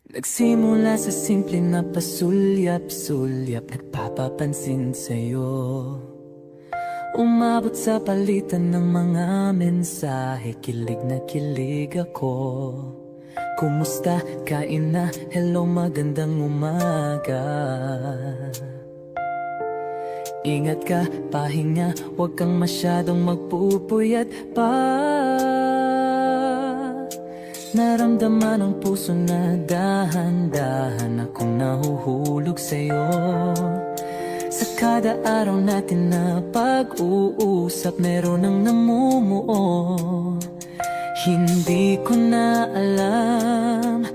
Nagsimula sa simple na pasulyap-sulyap, nagpapapansin sa'yo. Umabot sa palitan ng mga mensahe, kilig na kilig ako. Kumusta? Kain na? Hello, magandang umaga. Ingat ka, pahinga, huwag kang masyadong magpupuyat pa. Naramdaman ang puso na dahan-dahan akong nahuhulog sa'yo. Sa kada araw natin na pag-uusap, meron ang namumuo. Hindi ko na alam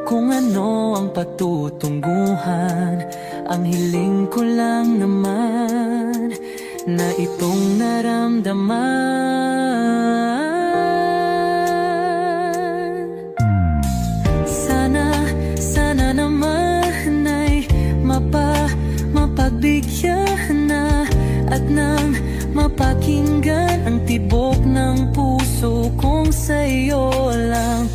kung ano ang patutunguhan. Ang hiling ko lang naman na itong naramdaman. Sana naman ay mapagbigyan na at nang mapakinggan ang tibok ng puso kong sa'yo lang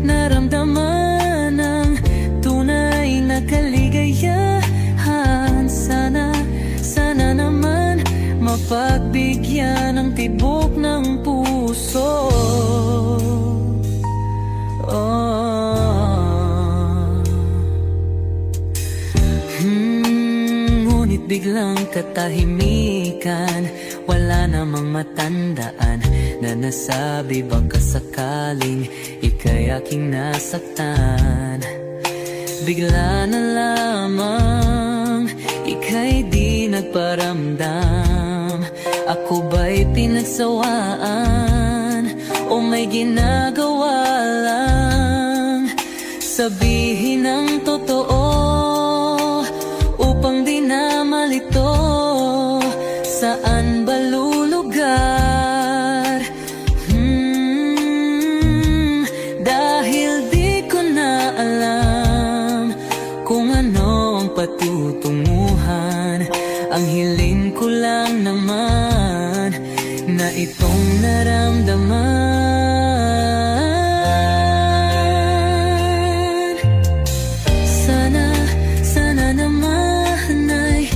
naramdaman ang tunay na kaligayahan. Sana naman mapagbigyan ang tibok ng puso. Ngunit biglang katahimikan, wala namang matandaan na nasabi baka sakaling ika'y aking nasaktan. Bigla na lamang ika'y di nagparamdam. Ako ba'y pinagsawaan o may ginagawa lang? Sabihin ang totoo upang di na malito. Saan ba lulugar? Dahil di ko na alam kung ano ang patutunguhan. Ang hiling ko lang naman na itong naramdaman. Sana naman ay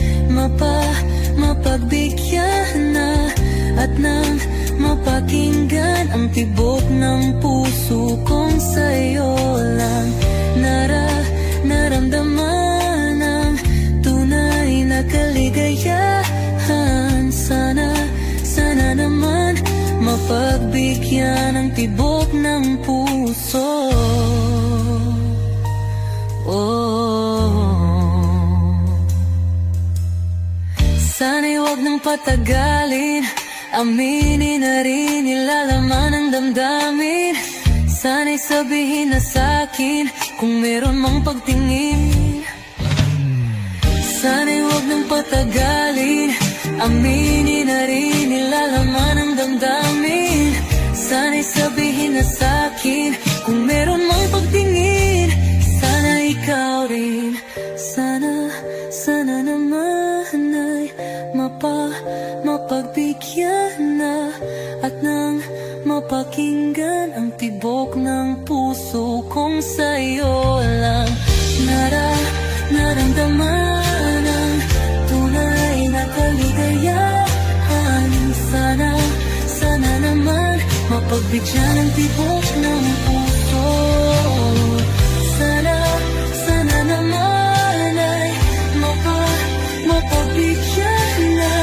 mapagbigyan na at nang mapakinggan ang tibok ng puso kong sa'yo lang naramdaman ang tunay na kaligayahan. Sana naman mapagbigyan ang tibok ng puso. Sana'y huwag nang patagalin, aminin na rin nilalaman ang damdamin. Sana'y sabihin na sa'kin kung meron mang pagtingin. Sana'y huwag nang patagalin, aminin na rin nilalaman ang damdamin. Sana'y sabihin na sa'kin kung meron mang pagtingin. Sana ikaw rin, sana naman ay mapagbigyan na at nang mapakinggan ang tibok ng puso kong sa'yo lang naramdaman ang tunay na kaligayahan. Sana naman mapagbigyan ang tibok ng puso. Sana naman ay mapagbigyan na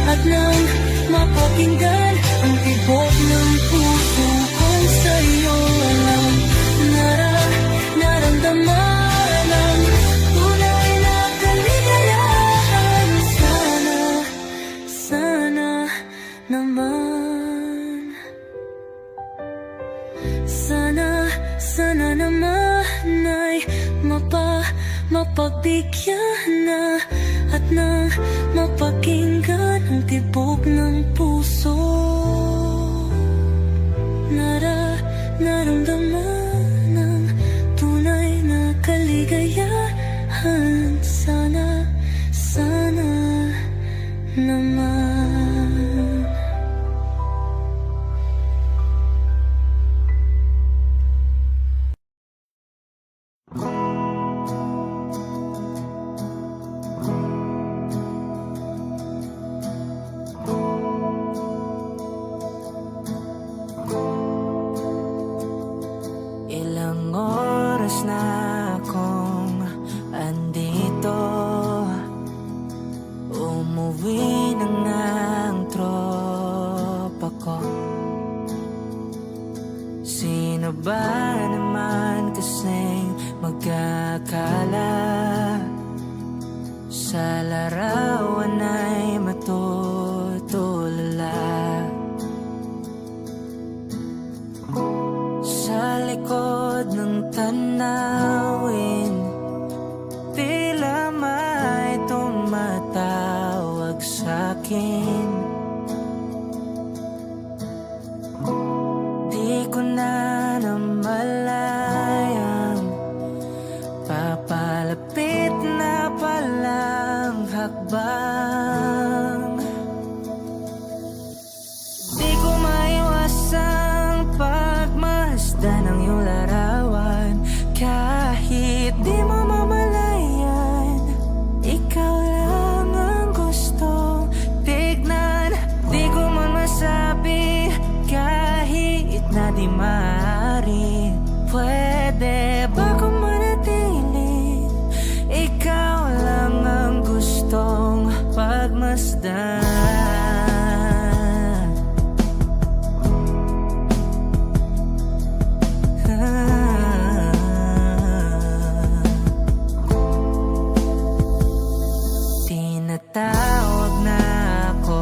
at nang mapakinggan ang tibok ng puso kong sa'yo lang naramdaman ang tunay na kaligayahan. Sana naman sana naman ay mapagbigyan na at nang mapakinggan ang tibok ng puso. Naramdaman ang tunay na kaligayahan. Sana naman. Ilang oras na akong andito, umuwi na nga ang tropa ko. Sino ba naman kasing magkakala sa larawan ay matutulala? Sa likod ng tanawin, tila may tumatawag sa'kin. Di ko na namalayang papalapit na palang hakbang. Di ko maiwasang pagmasdan ng iyong larawan. Kahit di mo mamalayan, ikaw lang ang gustong tignan. Di ko man masabi kahit na di maaari. Pwede ba kung manatili? Ikaw lang ang gustong pagmasdan. Tinatawag na ako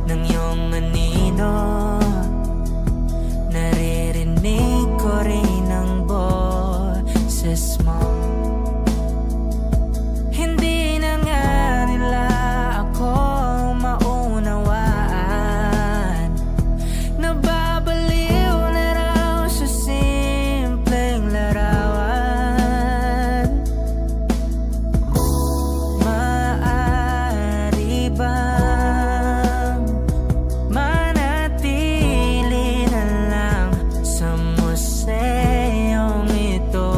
ng iyong anino, naririnig ko rin ang boses mo. Hindi na nga nila ako maunawaan, nababaliw na raw sa simpleng larawan. Maaari bang manatili na lang sa museyong ito?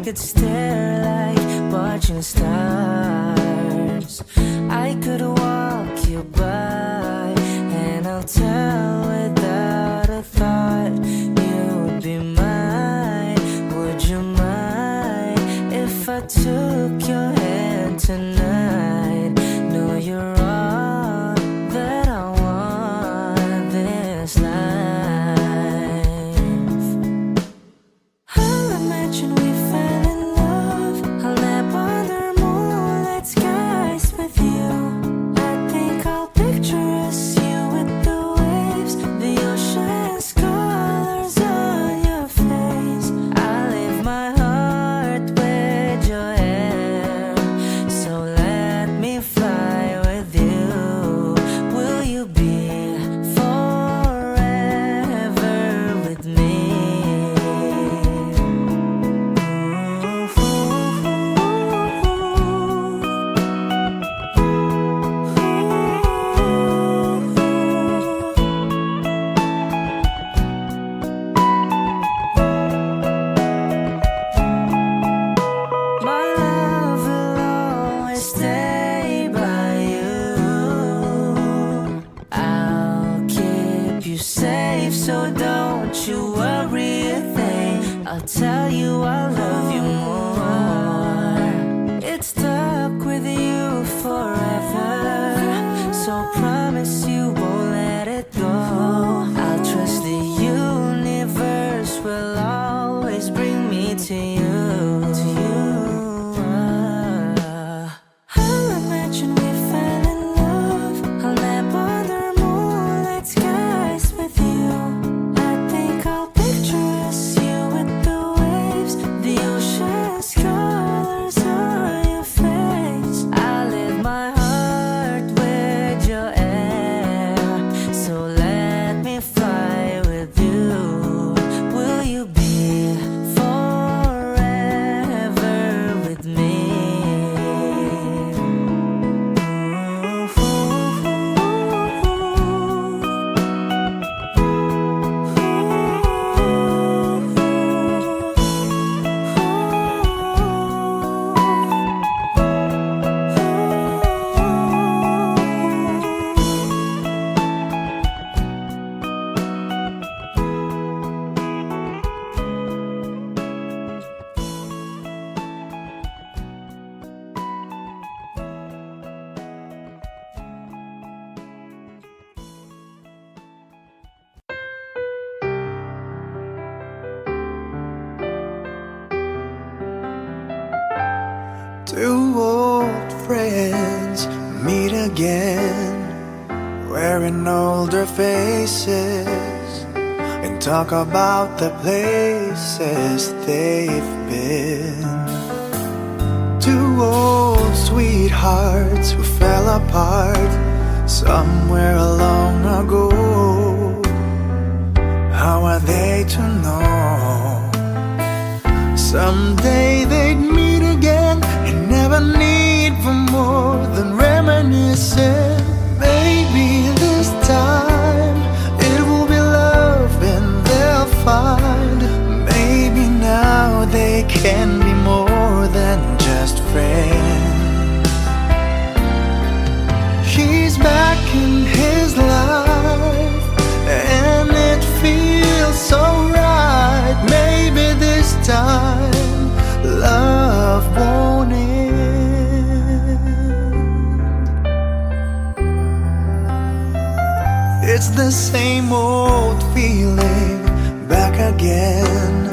could stare like watching stars. I could walk you by, and I'll tell without a thought you would be mine. Would you mind if I took your hand tonight? No, you're all that I want this life. I'll imagine we fell in love. I'll nap under moonlit skies with you. I think I'll picture us, you with the waves, the ocean's colors on your face. I leave my heart with your hair, so let me fly with you. Will you be forever with me? My love will always stay by you. I'll keep you safe, so don't you worry a thing. I'll tell you I love you more. It's stuck with you forever, so promise you won't let it go. I'll trust the universe will always bring me to you. I'll imagine we fell in love. I'll nap under moonlit skies with you. I think I'll picture us, you with the waves, the ocean's colors on your face. I leave my heart with your air, so let me fly with you. Will you be forever with me? Two old friends meet again, wearing older faces, and talk about the places they've been. Two old sweethearts who fell apart somewhere long ago. How are they to know? Someday they'd meet again and never need for more than reminiscing. Maybe this time it will be love and they'll find. Maybe now they can be more than just friends. She's back in his life and it feels so right. Maybe this time love won't end. It's the same old feeling back again.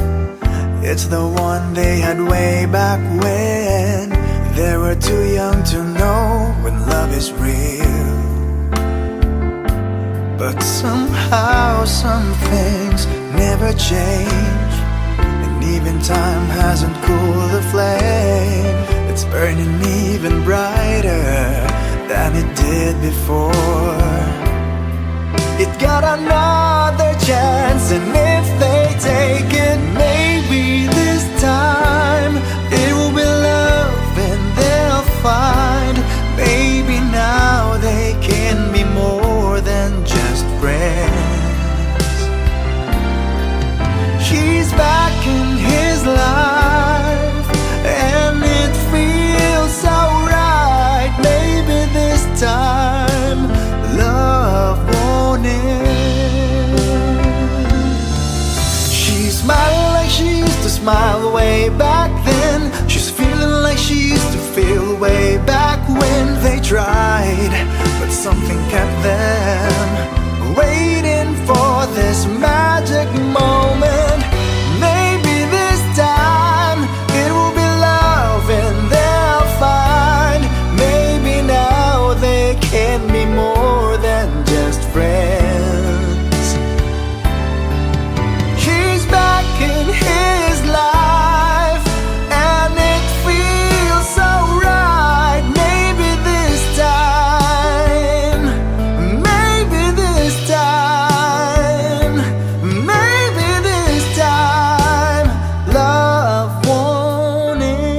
It's the one they had way back when they were too young to know when love is real. But somehow some things never change, and even time hasn't cooled the flame. It's burning even brighter than it did before. It got another chance, and if they take it, maybe this time it will be love and they'll find. Maybe now they can be more than just friends. She's back in his life tried, but something kept them waiting for this magic moment. Maybe this time it will be love and they'll find. Maybe now they can be more than just friends. He's back in his life and it feels so right. Maybe this time, maybe this time, maybe this time, love won't end.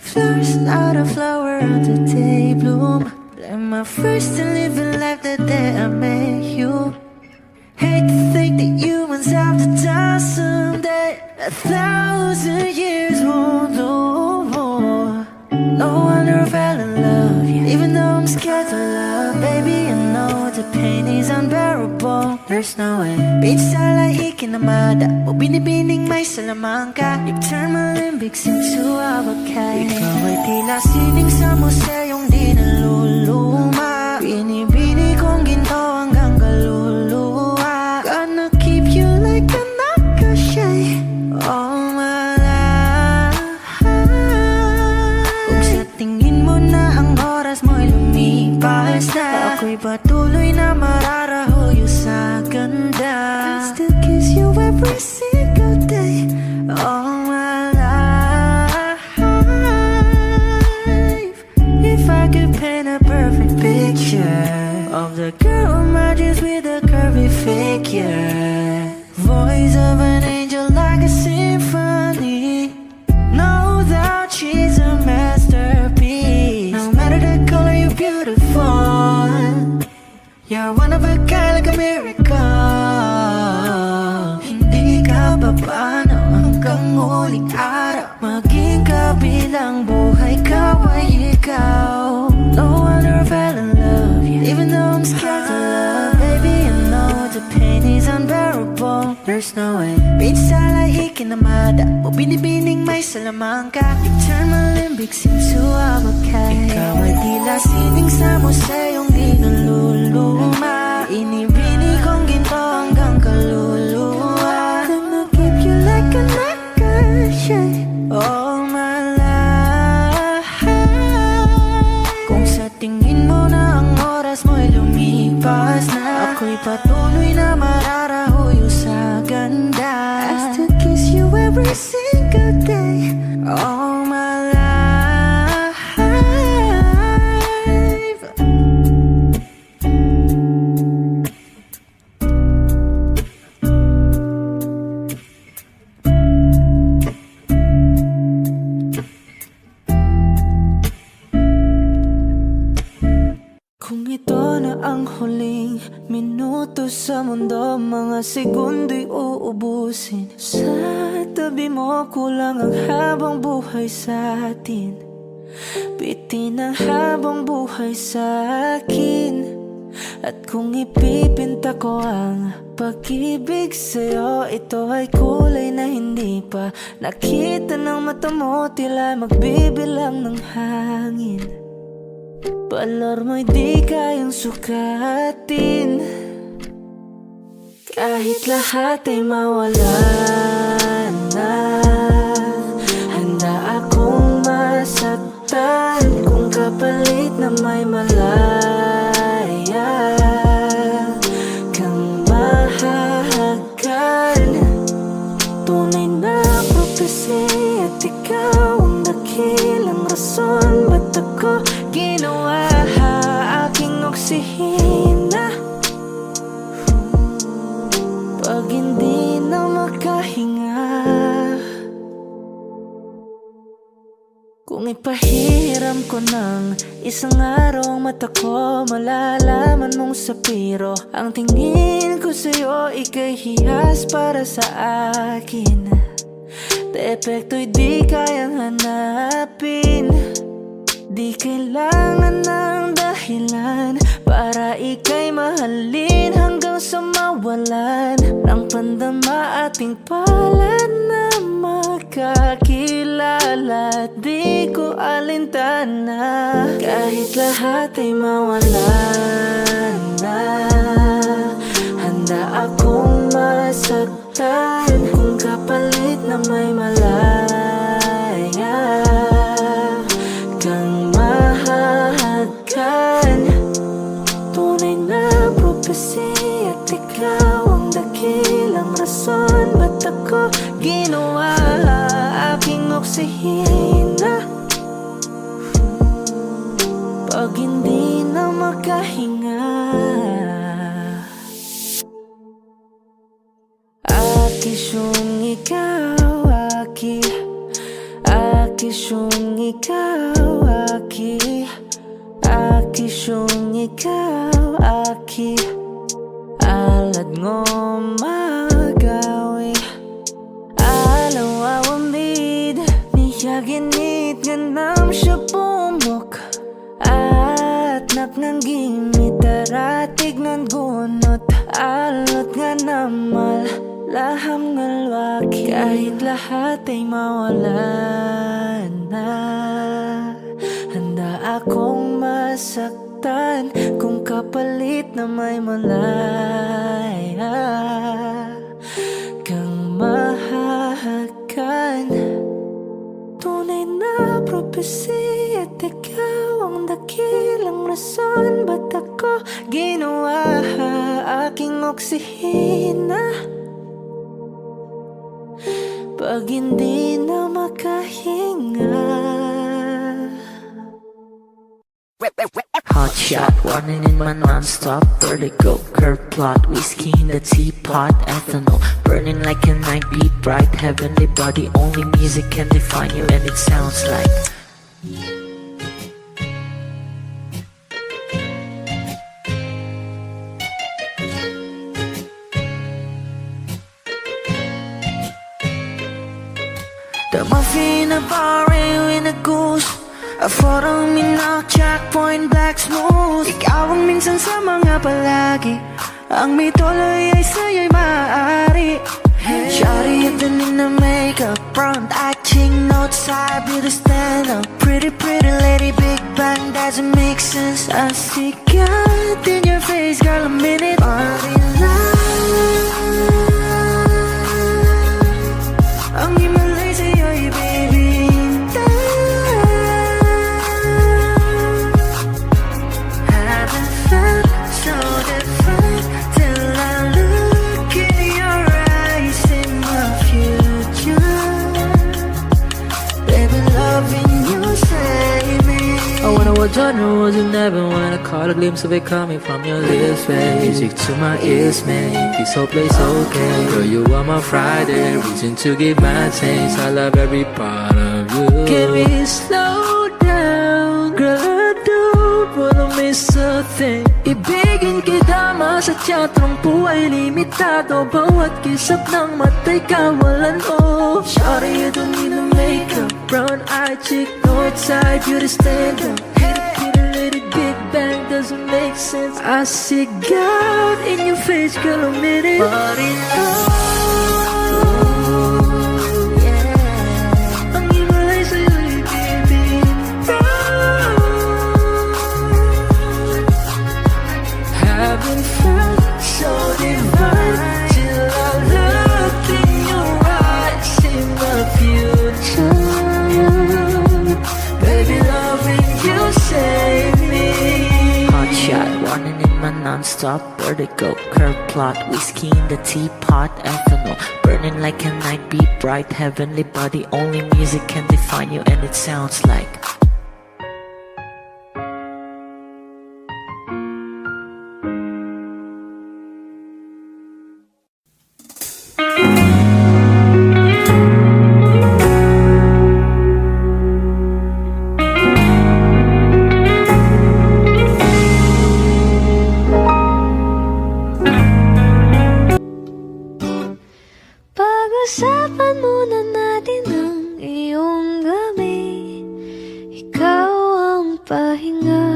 Flowers, not a flower on the day bloom. Like my first to live in life the day I met you. Hate to think that humans have to die someday. 1,000 years won't know more. No wonder I fell in love, yeah. Even though I'm scared to love, baby, I know the pain is unbearable. There's no way. Pinsala ikinamada, o binibining may salamangka. You turn my limbics into abakay. Ikaw ay tila sining sa museyong di naluluma. Binibini kong ginto hanggang kaluluwa. Gonna keep you like a nakashay all my life. Kung sa tingin mo na ang oras mo'y lumipas na, ako'y patuloy na mararahuyo sa ganda. I still kiss you every single day all my life. If I could paint a perfect picture of the girl who matches with a curvy figure, voice of an angel like a symphony, no doubt she's a masterpiece. No matter the color, you're beautiful. You're one of a kind, like a miracle. Hindi ka papaano hanggang huling araw. Maging kabilang buhay ka ay ikaw. No wonder I fell in love, yeah. Even though I'm scared to love, baby, I know the pain is unbearable. There's no way. Pinsala ikinamada, o binibining may salamangka. You turn my limbics into abakay. Ikaw ay tila sining sa museyong di naluluma. Inibini kong ginto hanggang kaluluwa. Gonna keep you like a nakashay all my life. Kung sa tingin mo na ang oras mo'y lumipas na, ako'y patuloy na mararahuyo sa ganda. I still kiss you every single day all my life. Kung ito na ang huling minuto sa mundo, mga segundo'y uubusin. Sa tabi mo kulang ang habang buhay sa atin. Bitin ang habang buhay sa akin. At kung ipipinta ko ang pag-ibig sa'yo, ito ay kulay na hindi pa nakita ng mata mo, tila magbibilang ng hangin. Balor mo'y di kayang sukatin, kahit lahat ay mawala na. Handa akong masaktan kung kapalit na may malaya kang mahahagan. Tunay na prophecy at ikaw ang dakilang rason ba't ako ginawa aking oksihina. Pag hindi na makahinga, kung Ipagpahiram ko ng isang araw mata ko, malalaman mong sapiro. Ang tingin ko sa'yo, ika'y hiyas para sa akin. Depekto'y di kayang hanapin. Di kailangan ng dahilan para ika'y mahalin hanggang sa mawalan ng pandama ating palad na magkakilala. Di ko alintana kahit lahat ay mawalan na. Handa akong masaktan kung kapalit na may malaya kang mahahagkan. Tunay na propesya at ikaw ang dakilang rason ba't ako ginawa aking oksihina. Pag hindi na makahinga, akisyong ikaw, akisyong ikaw, akisyong ikaw, alad ngo magawi alaw awamid niya ginit nga nam siya pumok at napnang gimit aratig ng gunot alot nga namal laham ng lwaki kahit lahat ay mawalan na. Handa akong masaktan kung kapalit na may malaya kang mahahagkan. Tunay na propesya at ikaw ang dakilang rason ba't ako ginawa aking oksihina. Pag hindi na makahinga. Hot shot, running in my non-stop vertigo. Curve plot, whiskey in the teapot, ethanol burning like a night beat, bright heavenly body. Only music can define you, and it sounds like. The muffin, a bar, in a goose. A photo mina, checkpoint, black smooth. Ikaw ang minsan sa mga palagi. Ang may tuloy ay sa'yo'y maaari. Shawty, ito na makeup, front eye, ching, notes, side, beauty stand up. Pretty, pretty lady, big bang, doesn't make sense. I see God in your face, girl, a minute. Body love. Ang himalay sa'yo'y baby. Haven't felt so different till I look in your eyes in my future. Baby, loving you save me. I wonder what genre was in heaven when I caught a glimpse of it coming from your lips, babe. Music to my ears, man. This whole place okay. Girl, you are my Friday, reason to give my taste. I love every part of you. Can we slow down, girl? I don't wanna miss a thing. Ibigin kita, sa teatrong buhay limitado. Bawat kisap ng mata'y kawalan, oh. Shawty, you don't need no makeup. Brown eye, chick, north side, beauty stand up. Pretty lady, big bang, doesn't make sense. I see God in your face, girl, a minute. Body love, yeah. Ang himalay sa'yo'y baby. Haven't felt so divine till I look in your eyes in the future. Baby, loving you save me. Hot shot, running in my non-stop vertigo. Curve plot, whiskey in the teapot, ethanol burning like a night beat, bright heavenly body. Only music can define you, and it sounds like. pahinga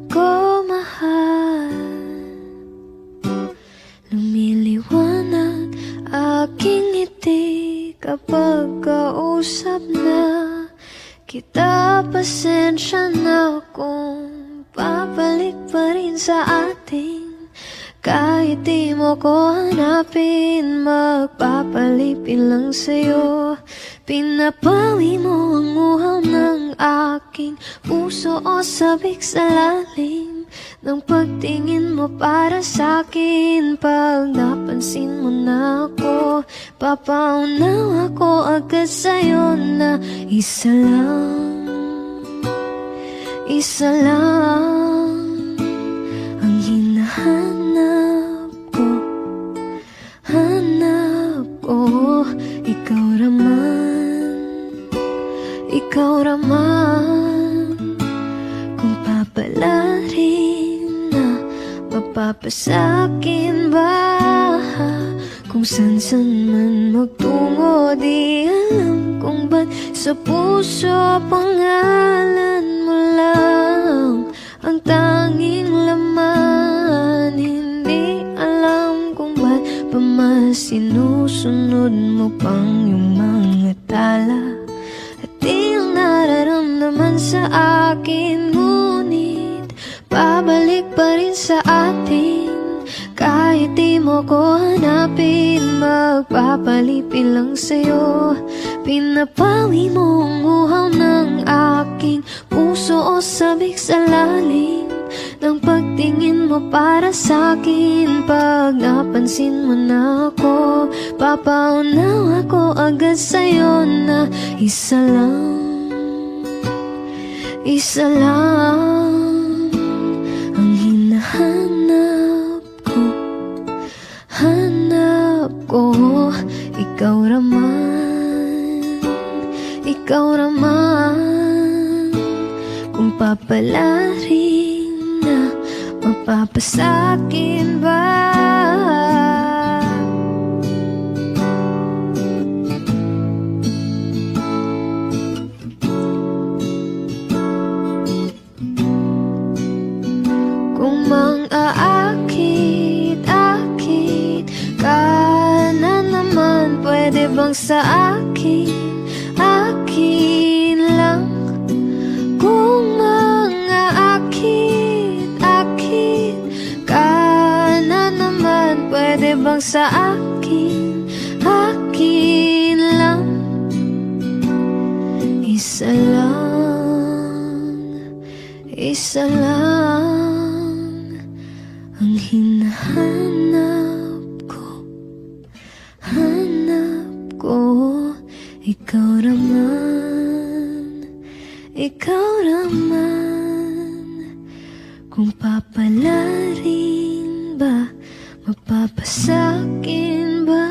ko, mahal. Lumiliwanag aking ngiti kapag kausap na kita. Pasensya na kung papalik pa rin sa atin. Kahit di mo ko hanapin, magpapalipin lang sa'yo. Pinapawi mo ang uhaw ng aking puso o sabik sa lalim ng pagtingin mo para sa'kin. Pag napansin mo na ako, papaunaw ako agad sa'yo na isa lang ang hinahanap ko. Hanap ko, ikaw raman. Kung papalarin na, mapapasakin ba? Kung san-san man magtungo, di alam kung ba't sa puso pangalan mo lang ang tanging laman. Hindi alam kung ba't pa mas sinusunod mo pang yung mga tala at di ang nararamdaman sa akin. Ngunit pabalik pa rin sa atin. Kahit di mo ko hanapin, magpapalipin lang sa'yo. Pinapawi mo ang uhaw ng aking puso o sabik sa lalim ng pagtingin mo para sa'kin. Pag napansin mo na ako, papaunaw ako agad sa'yo na isa lang ang hinahanap ko. Hanap ko, ikaw raman. Kung papalarin na, mapapasakin ba? Kung mang-aakit-akit ka na naman, pwede bang sa akin lang? Kung mang-aakit-akit ka na naman, pwede bang sa akin lang? Isa lang ang hinahanap ko. Hanap ko, ikaw raman. Kung papalarin ba, mapapasakin ba?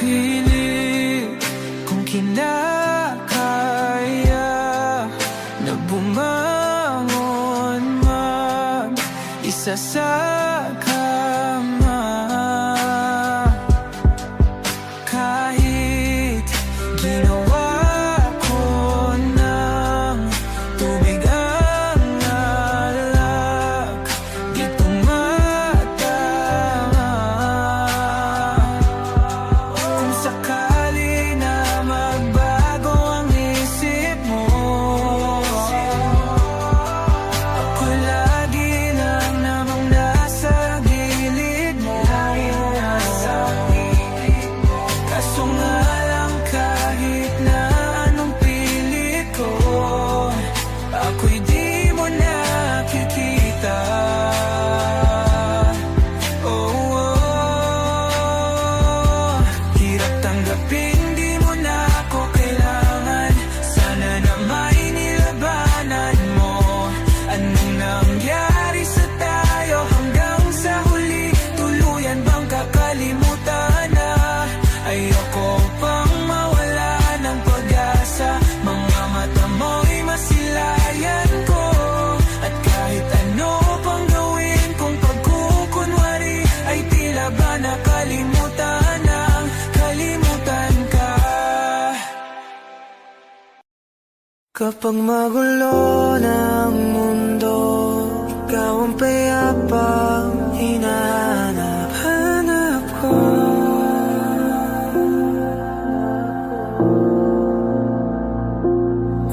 Pilit kung kinakaya na bumangon mag-isa sa kama. Kahit ginawa ko ng tubig ang alak, di tumatama. Kung sakali na magbago ang isip mo, ako lagi lang namang nasa Kapag magulo ng mundo, ikaw ang payapang hinahanap-hanap ko.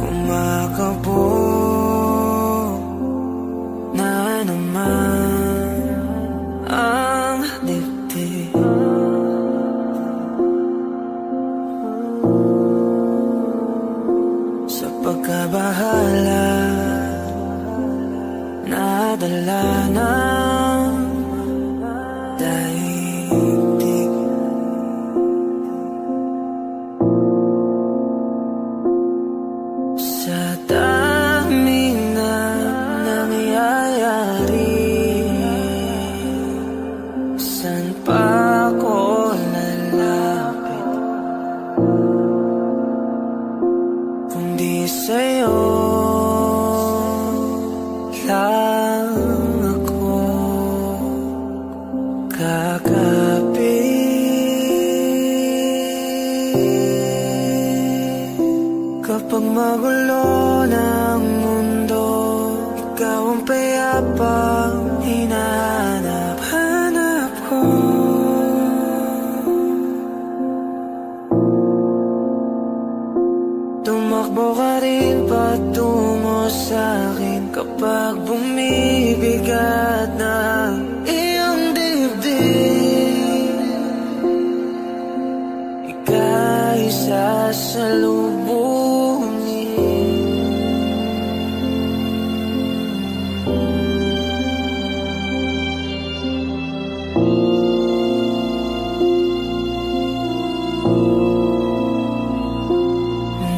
Kumakabog na naman ang dibdib. Sa pagkabahala, nadala ng daigdig. Sa dami na nangyayari, saan pa ako lalapit kundi sa'yo lang ako kakapit. Kapag magulo ng mundo, ikaw ang payapang hinahanap-hanap ko. Tumakbo ka rin patungo sa'kin kapag bumibigat na iyong dibdib. Ika'y sasalubungin.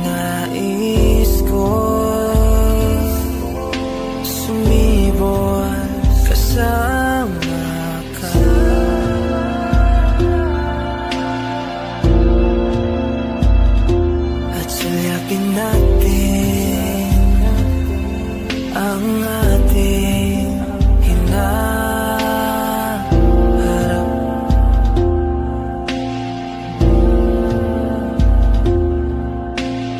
Nais ko sumibol kasama ka. At sulyakin natin ang ating hinaharap.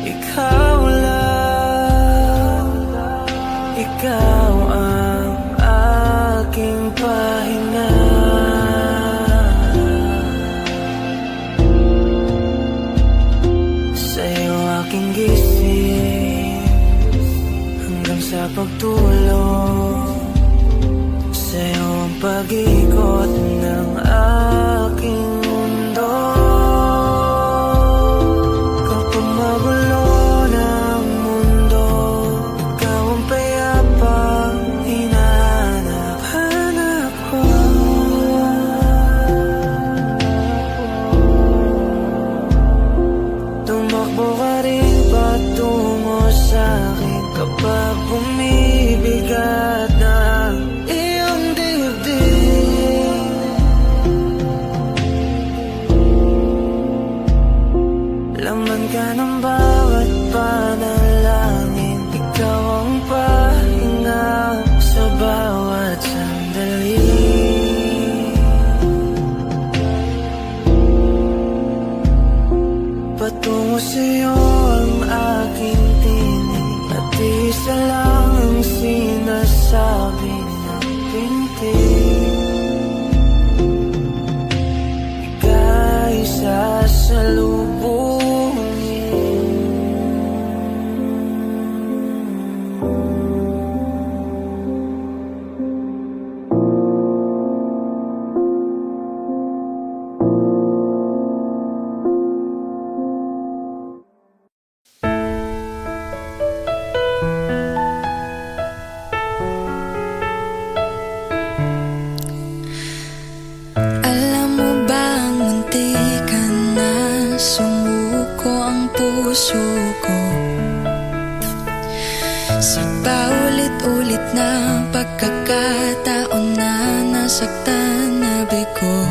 Ikaw lang, ikaw ang aking pahinga. Sa'yo aking gising hanggang sa pagtulog. Sa'yo ang pag-ikot ng aking mundo. Kapag magulo ng mundo, ikaw ang payapang hinahanap-hanap ko. Tumakbo ka rin patungo sa'kin kapag bumibigat na iyong dibdib. Laman ka ng bawat panalangin, ikaw ang pahinga sa bawat sandali. Patungo sa'yo ang aking tinig, at isa lang ang sinasabi ng pintig. Ika'y sasalubungin. Alam mo bang muntikan na sumuko ang puso ko sa paulit-ulit na pagkakataon na nasaktan na bigo.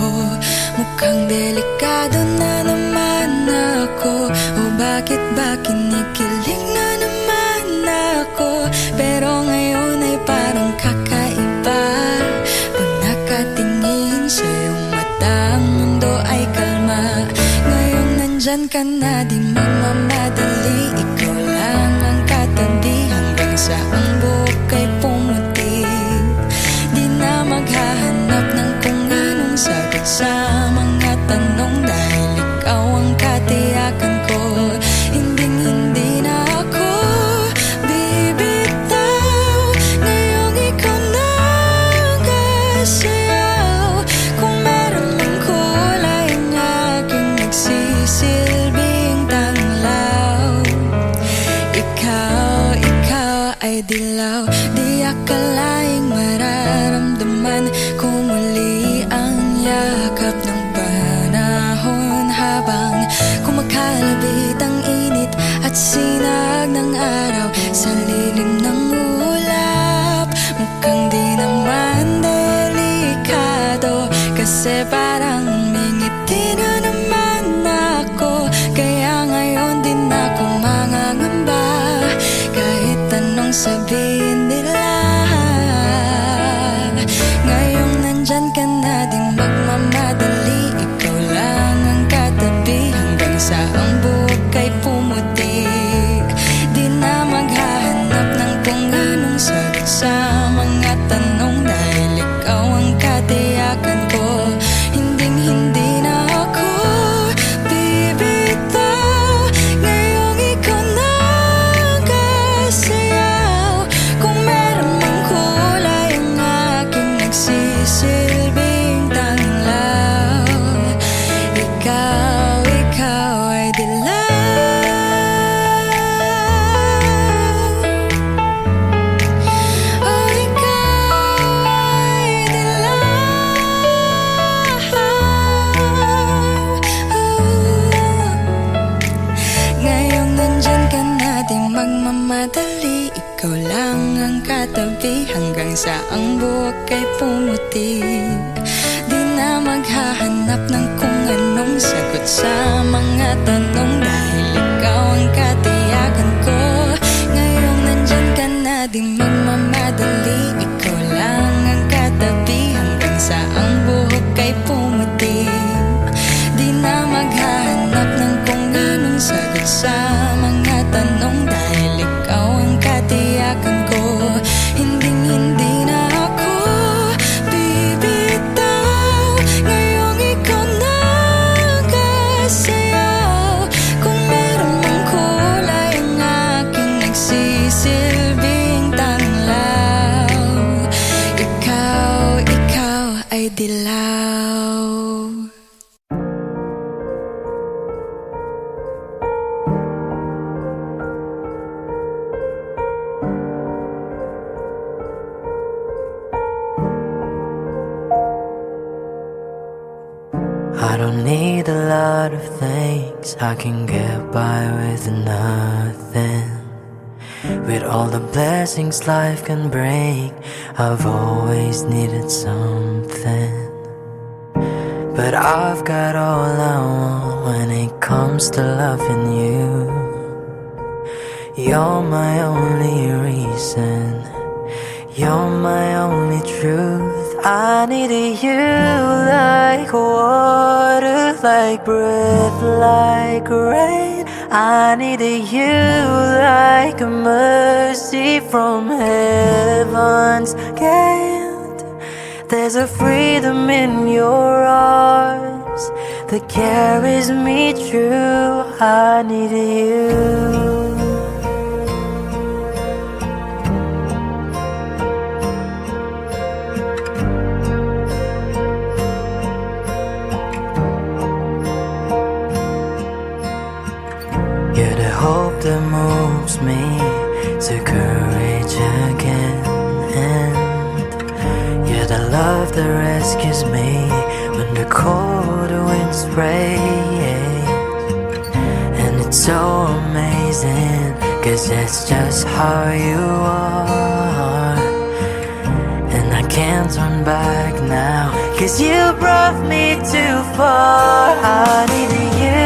Mukhang delikado na naman ako, o bakit ba kinikilig na naman ako? Pero ngayon ay parang kakaiba pag nakatingin sa iyong mata, ang mundo ay kalma. Ngayon nandyan ka na, di mo mamadali, ikaw lang ang katabi. ay dilaw. Di akalaing mararamdaman ko muli ang yakap ng panahon, habang kumakalabit ang init at sinag ng araw sa lilim ng ulap. Mukhang di naman delikado, kasi parang mingiti na naman ako. Kaya ngayon din ako mangangamba, kahit anong sabihin nila. Ngayong nandyan ka na, di magmamadali. Ikaw lang ang katabi hanggang sa ang buhok ay pumutik. Di na maghahanap ng kung anong sagot sa mga tanong, dahil ikaw ang katiyakan ko. Hinding-hindi na ako bibitaw. Ngayong ikaw na ang kasayaw. Kung meron mang kulay ang aking nagsisilbing tanging law. Ikaw ay dilaw. Oh, ikaw ay dilaw. Ngayong nandyan ka na, di magmamadali. Ikaw lang ang katabi hanggang sa ang buhok ay pumutik. Di na maghahanap ng kung anong sagot sa mga tanong, dahil ikaw ang katiyakan ko. Ngayong nandyan ka na, di magmamadali. Ikaw lang ang katabi hanggang sa ang buhok ay pumutik. Di na maghahanap ng kung anong sagot sa mga tanong, dahil ikaw ang katiyakan ko. Hinding-hindi na ako bibitaw. Ngayong ikaw na ang kasayaw. Kung meron mang kulay ang aking nagsisilbing tanglaw. Ikaw ay dilaw. I don't need a lot of things, I can get by with nothing. With all the blessings life can bring, I've always needed something. But I've got all I want when it comes to loving you. You're my only reason, you're my only truth. I needed you like water, like breath, like rain. I needed you like a mercy from heaven's gate. There's a freedom in your arms that carries me through. I needed you. You're the hope that moves me to courage again, and you're the love that rescues me when the cold winds rain. And it's so amazing, 'cause that's just how you are. And I can't turn back now, 'cause you brought me too far. I needed you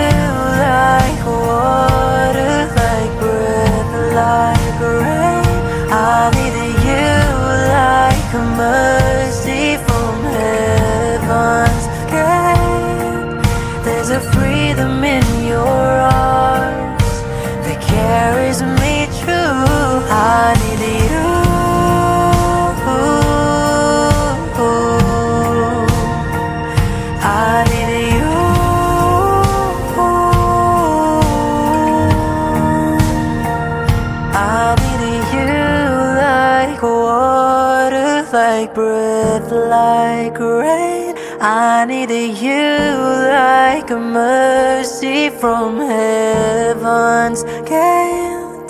like water, like breath, like rain. I needed you like a mercy from heaven's gate. There's a freedom in your arms that carries me through. I needed you. I needed you. I needed you like water, like breath, like rain. I needed you like a mercy from heaven's gate.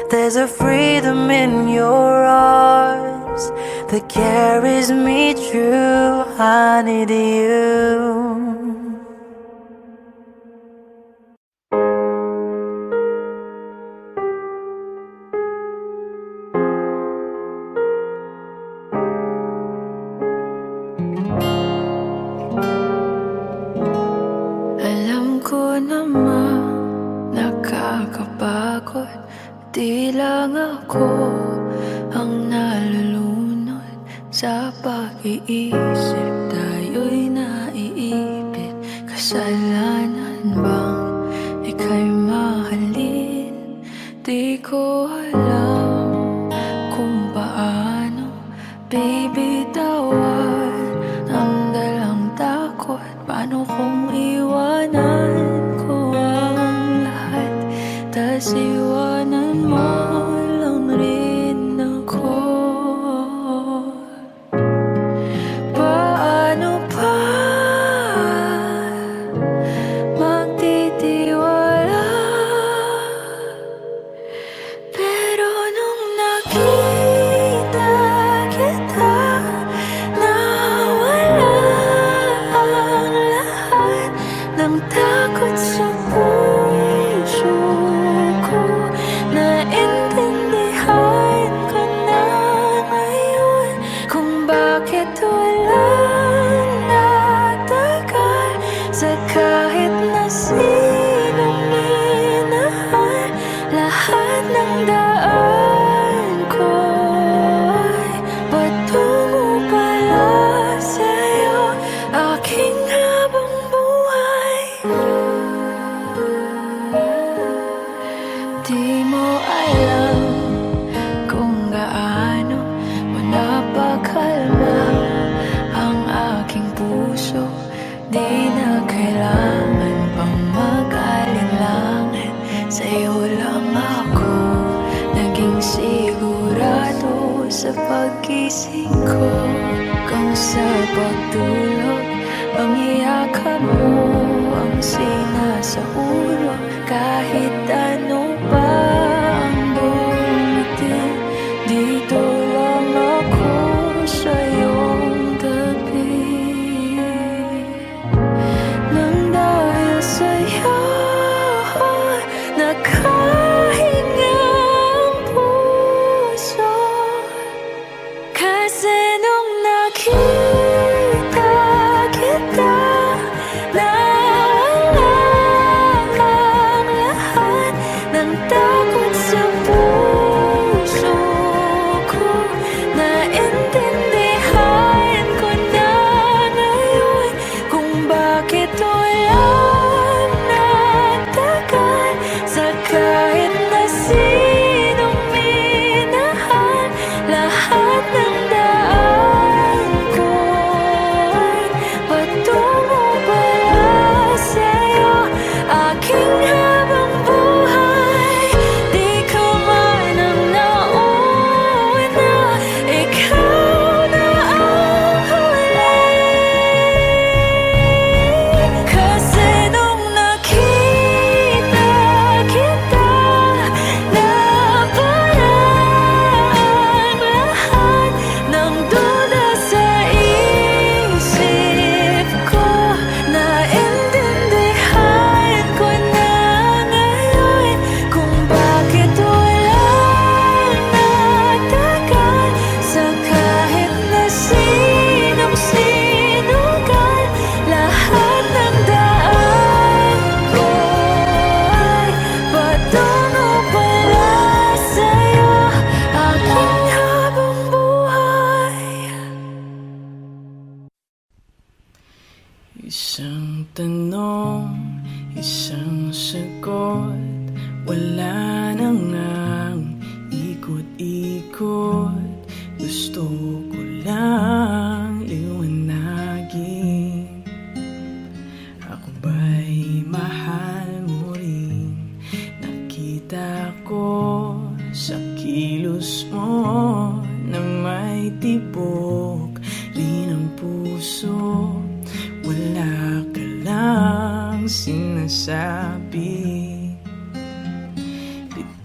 There's a freedom in your arms that carries me true. I need you. Alam ko naman nakakapagod, di lang ako ang nalulunod sa pag-iisip. Tayo'y naiipit, kasalanan bang ika'y mahalin? Di ko alam kung paano bibitawan ang dalang takot. Paano kung iwanan ko ang lahat, tas iwanan mo lang rin ako? Paano pa magtitiwala? Pero nung nakita kita, nawala ang lahat ng takot sa puso ko. Naintindihan ko na ngayon kung bakit walang natagal sa kahit na sinong minahal. Lahat ng daan ko ay patungo pala sa'yo, aking habang buhay. Di mo alam kung gaano mo napakalma ang aking puso. Di na kailangan pang mag-alinlangan, sa'yo lang ako naging sigurado sa pag-gising ko. Kung sa pagtulog, ang iyakap mo ang sinasaulog. Kahit ano pa ang dumating, dito lang ako sa iyong tabi. Nang dahil sa'yo nakahinga ang puso, kasi nung nakita kita, nawala ang lahat ng takot sa puso ko. Naintindihan ko na ngayon kung bakit walang natagal sa kahit na sinong minahal. Lahat ng daan ko ay patungo pala sa'yo, aking habang buhay. Di ko man ang nauna, ikaw na ang huli. Kasi nung nakita kita, naparang lahat ng duda sa isip ko. Naintindihan ko na ngayon kung bakit walang natagal sa kahit na sinong sinugal. Lahat ng daan ko ay patungo pala sa'yo, aking habang buhay. Isang tanong, isang sagot, wala na ngang ikot-ikot. Gusto ko lang liwanagin, ako ba'y mahal mo rin? Nakita ko sa kilos mo na may tibok rin ang puso. Wala ka lang sinasabi,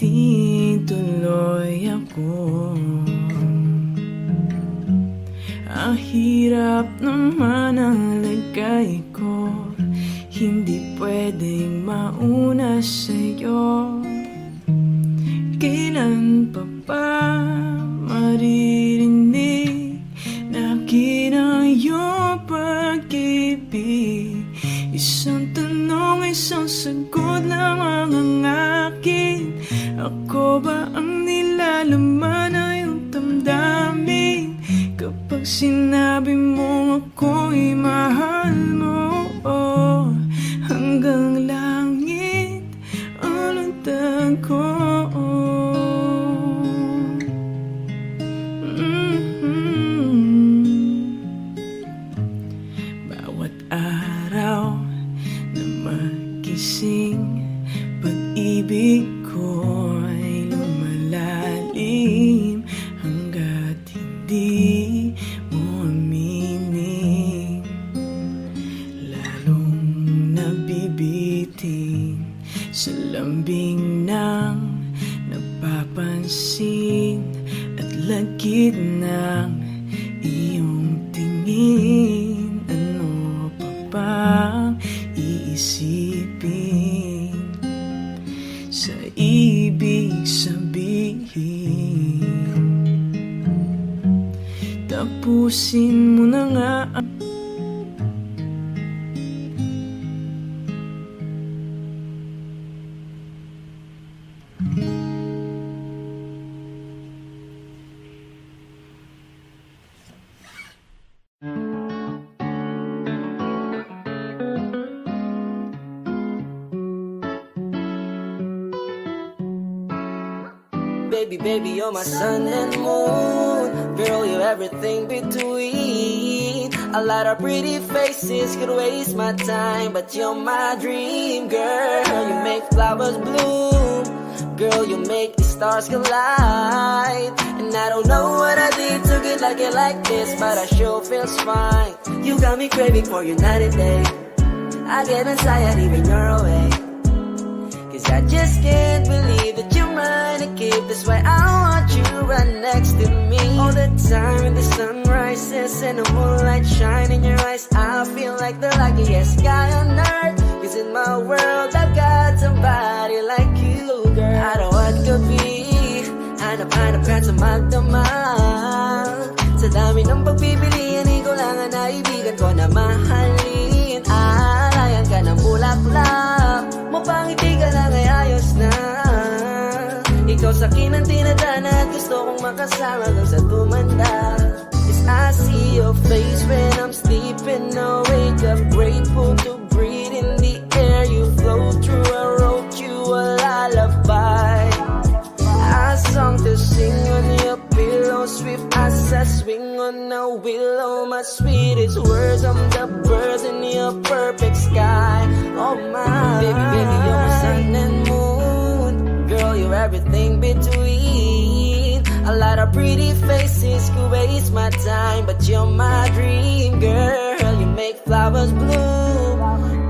dito tuloy ako. Ang hirap naman ang lagay ko, hindi pwedeng mauna sa'yo. Kailan pa ba maririnig na akin ang iyong pag-ibig? Isang tanong, isang sagot lang ang akin. Ako ba ang nilalaman na iyong damdamin? Kapag sinabi mo ako'y mahal mo, oh, hanggang langit ang lundag ko. Bawat araw na magising, pag-ibig ko'y lumalalim hanggat hindi mo aminin. Lalong nabibitin sa lambing ng napapansin at lagid ng iyong tingin. Ano pa bang iisipin sa ibig sabihin? Tapusin mo na nga ang Baby, baby, you're my sun and moon. Girl, you're everything between. A lot of pretty faces could waste my time, but you're my dream, girl. You make flowers bloom. Girl, you make the stars collide. And I don't know what I did to get like this, but I sure feels fine. You got me craving for you night and day. I get anxiety when you're away, 'cause I just can't believe that you're mine to keep. That's why I want you right next to me all the time. When the sun rises and the moonlight shine in your eyes, I feel like the luckiest guy on earth. 'Cause in my world I've got somebody like you, girl. I don't want to be hanap ka sa magdamag. Sa dami ng pagpipilian, ikaw lang ang naibigan ko na mahalin. Alayan ka ng bulaklak, mapangiti ka lang ay ayos na. Ikaw sa akin ang tinadhana at gusto kong makasama hanggang sa tumanda. As I see your face when I'm sleeping, I wake up grateful to breathe in the air you flow through. I wrote you a lullaby, a song to sing on your pillow, swift as I swing on a willow. My sweetest words, I'm the birds in your perfect sky. Oh my, baby, baby, you're my sun and moon. Girl, you're everything between. A lot of pretty faces could waste my time, but you're my dream, girl. You make flowers bloom.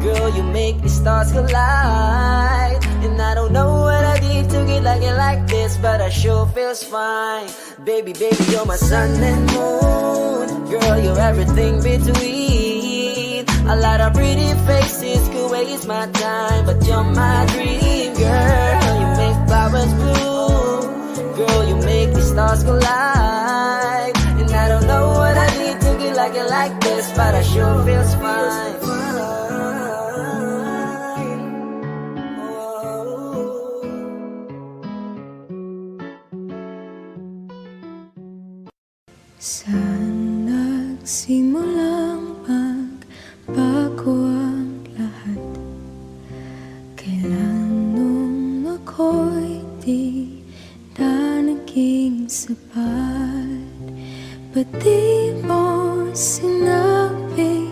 Girl, you make the stars collide. And I don't know what I did to get like this, but I sure feels fine. Baby, baby, you're my sun and moon. Girl, you're everything between. A lot of pretty faces could waste my time, but you're my dream, girl. You make flowers bloom. Girl, you make the stars collide. And I don't know what I did to get like this, but I sure feels fine. Saan nagsimulang magbago ang lahat? Kailan nung ako'y di na naging sapat? Ba't di mo sinabi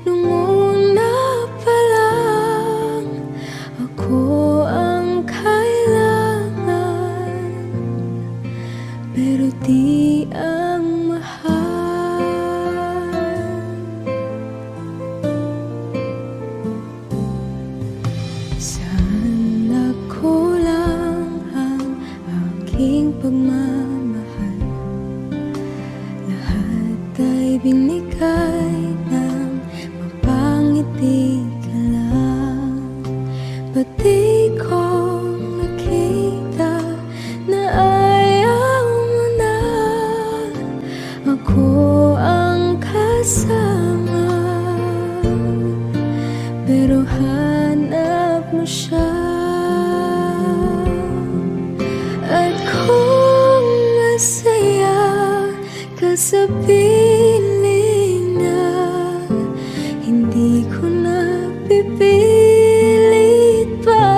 nung una pa lang ako ang kailangan, pero di ang Saan nagkulang ang aking sa piling na hindi ko na pipilit pa.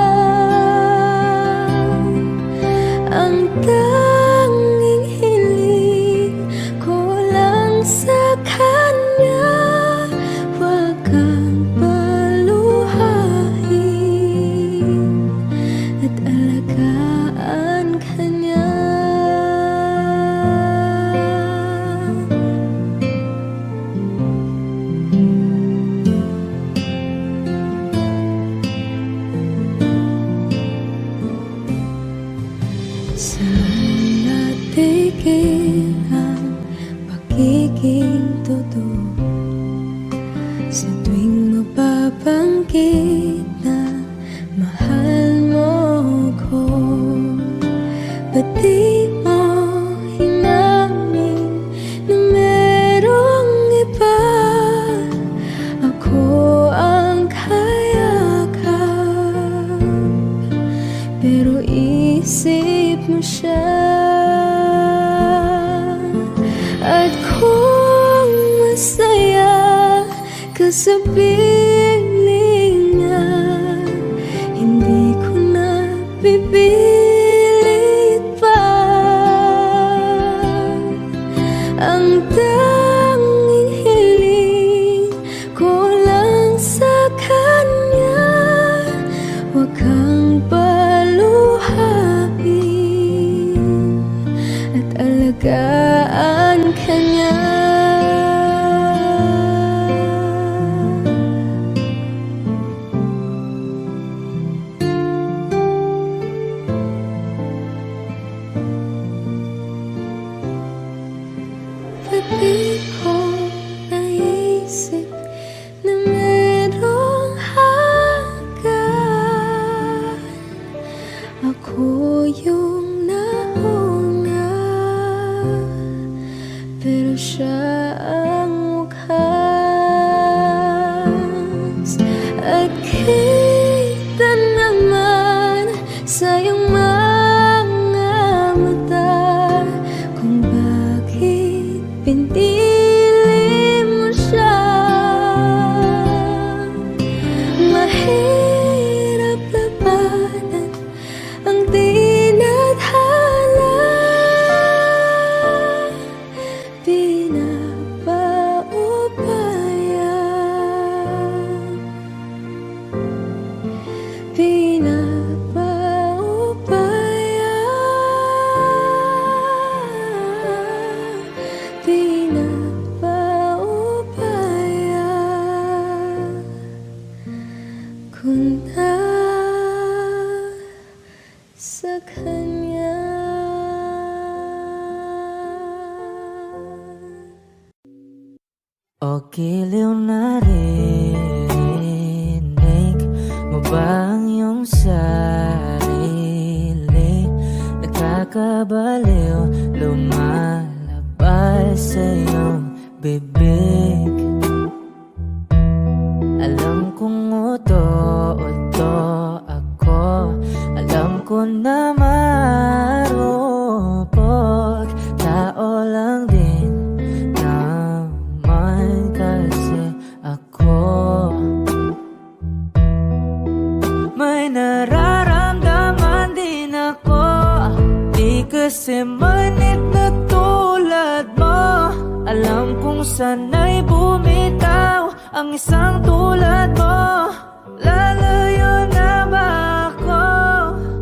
Ang tanging hiling ko lang sa kanya, wag kang paluhain at alagaan ka niya. Saan natigil ang pagiging totoo? Sa tuwing mapapanggit na mahal mo ko, ba't di mo hinamin na merong iba? Ako ang kayakap, pero isip mo siya. At kung masaya ka sa piling niya, hindi ko na pipilit pa. Ang tanging hiling ko lang sa kanya, wag kang paluhain at alagaan ka niya. Ba't di ko naisip na merong hanggan? Ako yung nauna, pero siya ang wakas. At kita naman sa iyong mga mata kung bakit pinili mo siya. Mahirap labanan ang tinadhana, ko na sa kanya. O giliw na rinig mo ba ang iyong sarili? Nakakabaliw, lumalabas sa iyong bibig. Alam kong uto-uto ako, alam ko na marupok, tao lang din naman kasi ako. May nararamdaman din ako, di kasi manit na tulad mo. Alam kong sana'y bumitaw ang isang tulad mo. Lalayo na ba ako?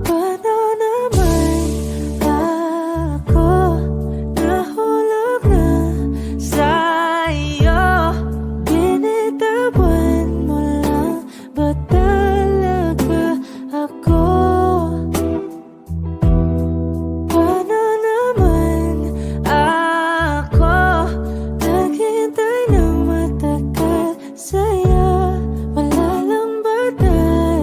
Paano naman ako nahulog na sa'yo? Binitawan mo lang ba talaga ako? Paano naman ako naghintay ng matagal sa'yo? Wala lang ba tayo?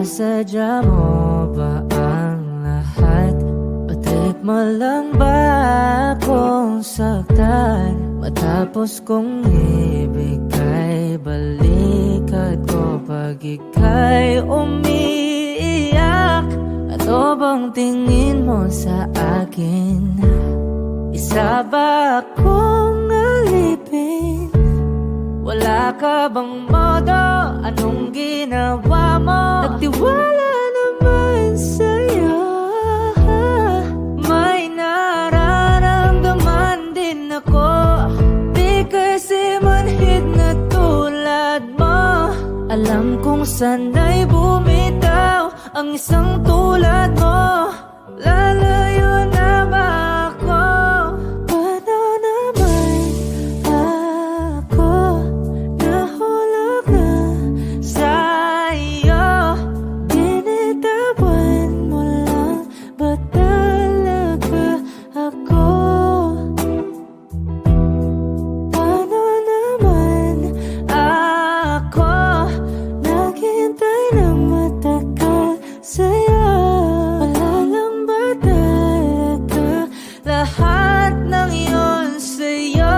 Sinasadya mo ba ang lahat? O trip mo lang ba akong saktan? Matapos kong ibigay, balikat ko pag ika'y umiiyak. Ano bang tingin mo sa akin? Isa ba akong alipin? Wala ka bang modo? Anong ginawa mo? Nagtiwala naman sa'yo. May nararamdaman din ako. Di kasi manhid na tulad mo. Alam kong sana'y bumitaw ang isang tulad mo. Lalayo na ba ako? Paano naman ako nahulog na sa'yo? Binitawan mo lang ba talaga ako? Paano naman ako naghintay ng matagal sa'yo? Wala lang ba talaga lahat ng iyon sa'yo?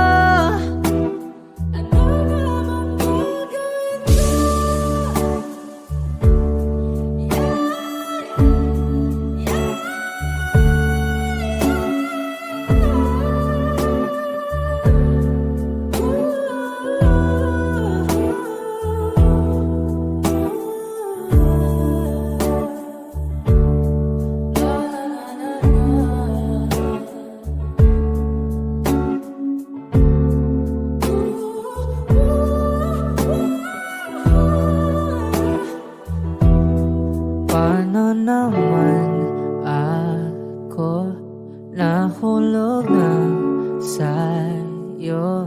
Ano naman gagawin ko? Paano naman ako nahulog na sa'yo?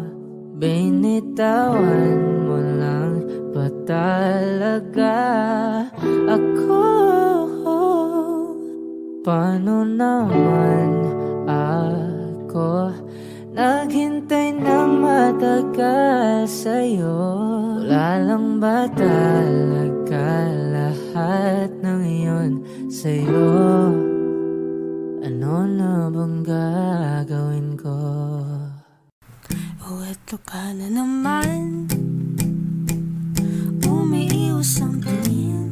Binitawan mo lang ba talaga ako? Paano naman ako naghintay ng matagal sa'yo? Wala lang ba talaga lahat ng iyon sa'yo? Ano na bang gagawin ko? Oh, eto ka na naman. Umiiwas ang tingin.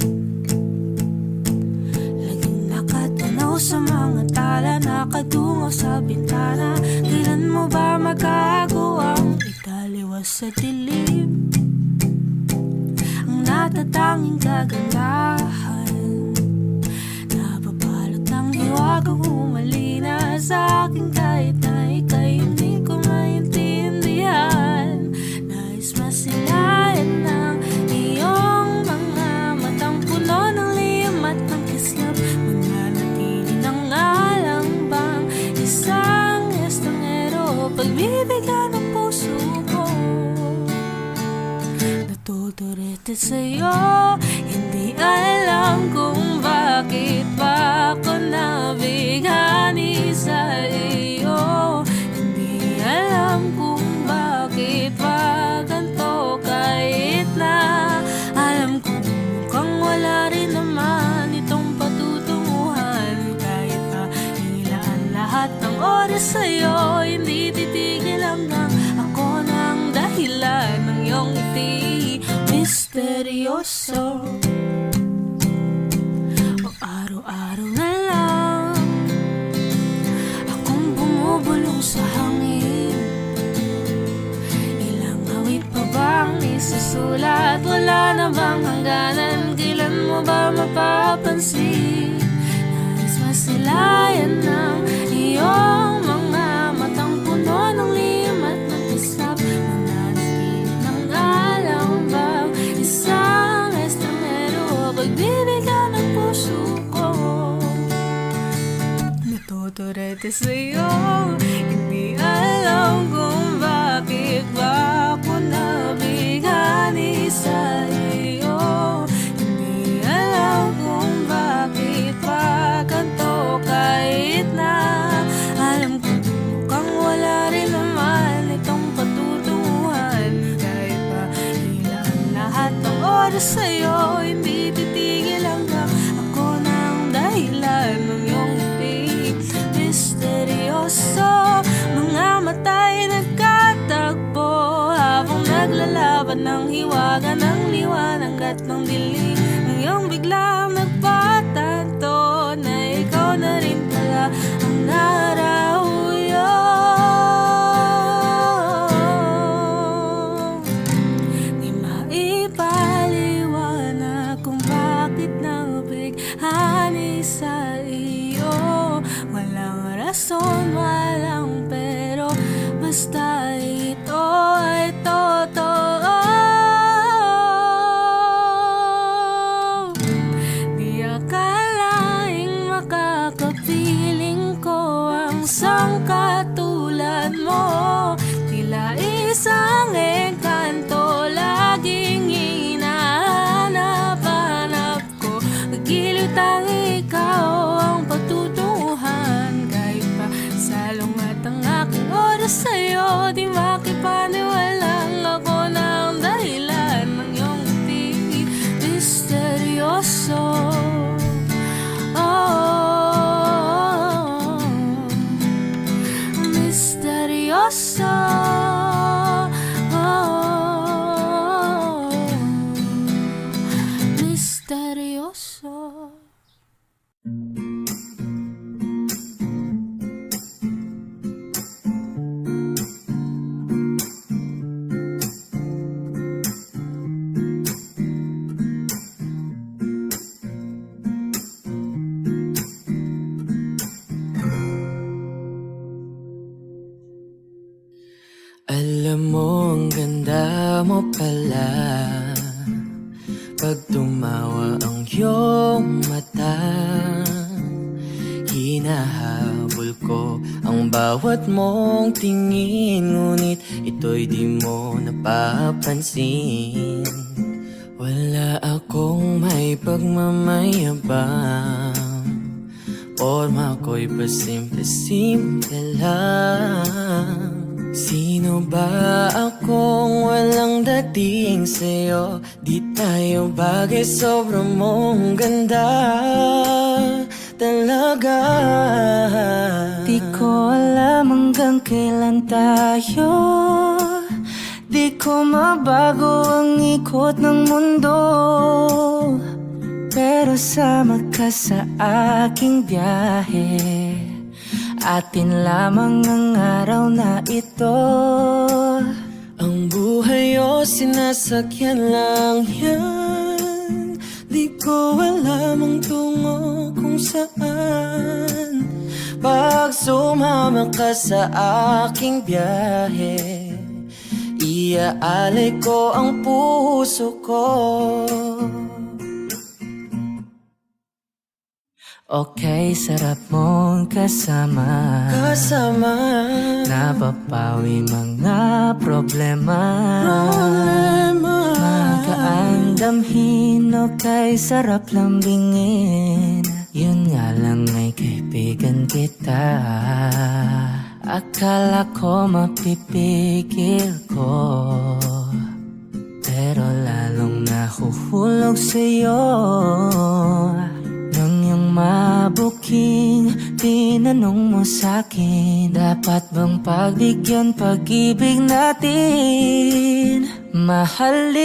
Laging nakatanaw sa mga tala, nakadungaw sa bintana. Kailan mo ba magagawang italiwas sa dilim? Ang natatanging kagandahan, nababalot ng hiwagang humalina sa akin kahit na ika'y hindi ko maintindihan. Nais masilayan ng iyong mga matang puno ng lihim at ng kislap. Mananatili ng alam bang isang estranghero, pagbibigyan ng puso ko. Natuturete sa'yo, hindi alam kung bakit ba ako nabighani sa iyo. Hindi alam kung bakit ba ganito, kahit na alam kong mukhang wala rin naman itong patutunguhan. Kahit pa ilaan lahat ng oras sa'yo, hindi titigil hanggang ako ng dahilan ng iyong ngiti misteryoso. O araw-araw na lang akong bumubulong sa hangin. Ilang awit pa bang isusulat? Wala na bang hangganan? Kailan mo ba mapapansin? Nais masilayan ng iyong mga matang puno ng lihim at ng kislap. Mananatili ng alam bang isang estranghero, pagbibigyan ng puso ko. Natuturete sa'yo, hindi alam kung bakit ba ako nabighani sa iyo. Hindi alam kung bakit ba ganito, kahit na alam ko mukhang wala rin naman itong patutunguhan. Kahit pa ilan lahat ng oras sa'yo, hindi titigil hanggang naglalaban ng hiwaga ng liwanag at ng dilim. Ngayong biglang nagpatanto na ikaw na rin pala ang narauyo. Di maipaliwanag kung bakit nabighani sa iyo. Walang rason, walang pero, basta ito ay totoo. Di akalaing makakapiling ko ang sangkatulad mo. Tila isang engkanto, laging hinahanap-hanap ko. Giliw tang ikaw ang pagtutunguhan. Kahit pa salungat ang aking oras sa'yo, di makipaniwalang ako ng dahilan ng iyong ngiti misteryoso. Oh, misteryoso. Oh, misteryoso. Alam mo, ang ganda mo pala pag tumawa ang iyong mata. Hinahabol ko ang bawat mong tingin, ngunit ito'y di mo napapansin. Wala akong may pagmamayabang, forma ko'y pasimple-simple lang. Sino ba akong walang dating sa'yo? Di tayo bagay, sobrang mong ganda talaga. Di ko alam hanggang kailan tayo. Di ko mabago ang ikot ng mundo, pero sama ka sa aking biyahe. Atin lamang ang araw na ito. Ang buhay o sinasakyan lang yan. Di ko alam ang tungo kung saan. Pag sumama ka sa aking biyahe, iaalay ko ang puso ko. Okay, sarap mong kasama. Napapawi mga problema. Magaan damhin, okay, sarap lambingin. Yun nga lang ay kaibigan kita. Akala ko mapipigil ko, pero lalong nahuhulog sa'yo. Nang iyong mabuking tinanong mo sa'kin, dapat bang pagbigyan pag-ibig natin? Mahalin.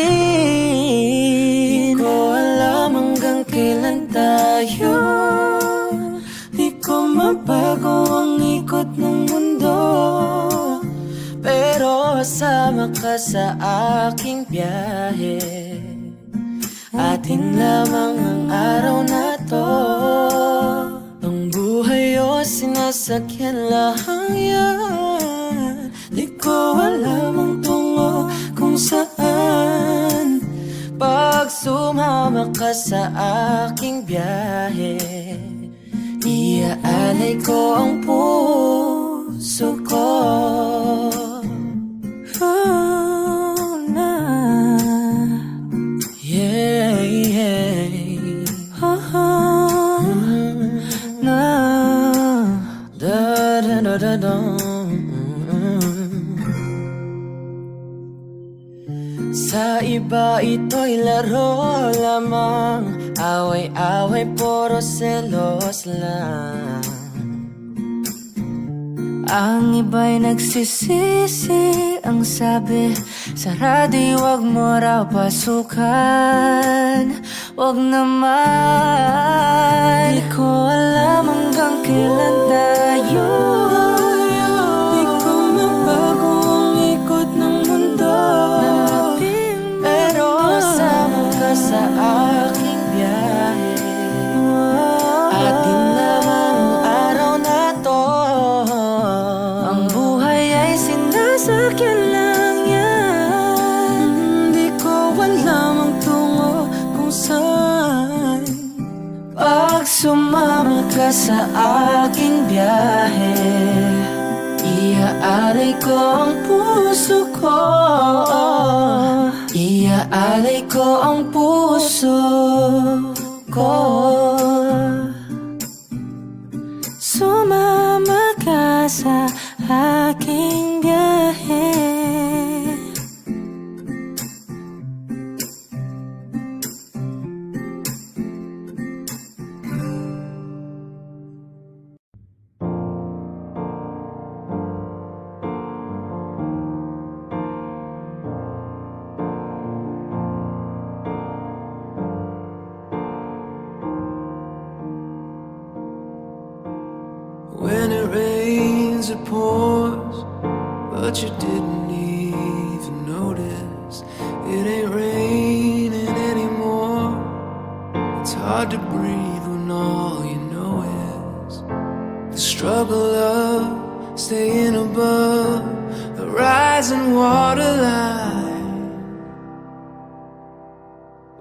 Di ko alam hanggang kailan tayo. Di ko mabago ang ikot ng mundo, pero sama ka sa aking biyahe. Atin lamang ang araw na to. Ang buhay o sinasakyan lang yan. Di ko alam ang tungo kung saan. Pag sumama ka sa aking biyahe, iaalay ko ang puso ko. Oh, na. Yeah, yeah. Oh, oh. Na. Da da da da da. Sa iba ito'y laro lamang, away-away, puro selos lang. Ang iba'y nagsisisi, ang sabi sa radyo, wag mo raw pasukan. Wag naman, di ko alam hanggang kailan tayo. Di ko mabago ang ikot ng mundo, pero kasama ka sa aking biyahe. At di naman araw na to, ang buhay ay sinasakyan lang yan. Di ko alam ang tungo kung saan. Pag sumama ka sa aking biyahe, iaalay ko ang puso ko. Iaalay ko ang puso ko. Sumama ka sa aking biyahe. When it rains, it pours, but you didn't even notice. It ain't raining anymore. It's hard to breathe when all you know is the struggle of staying above the rising waterline.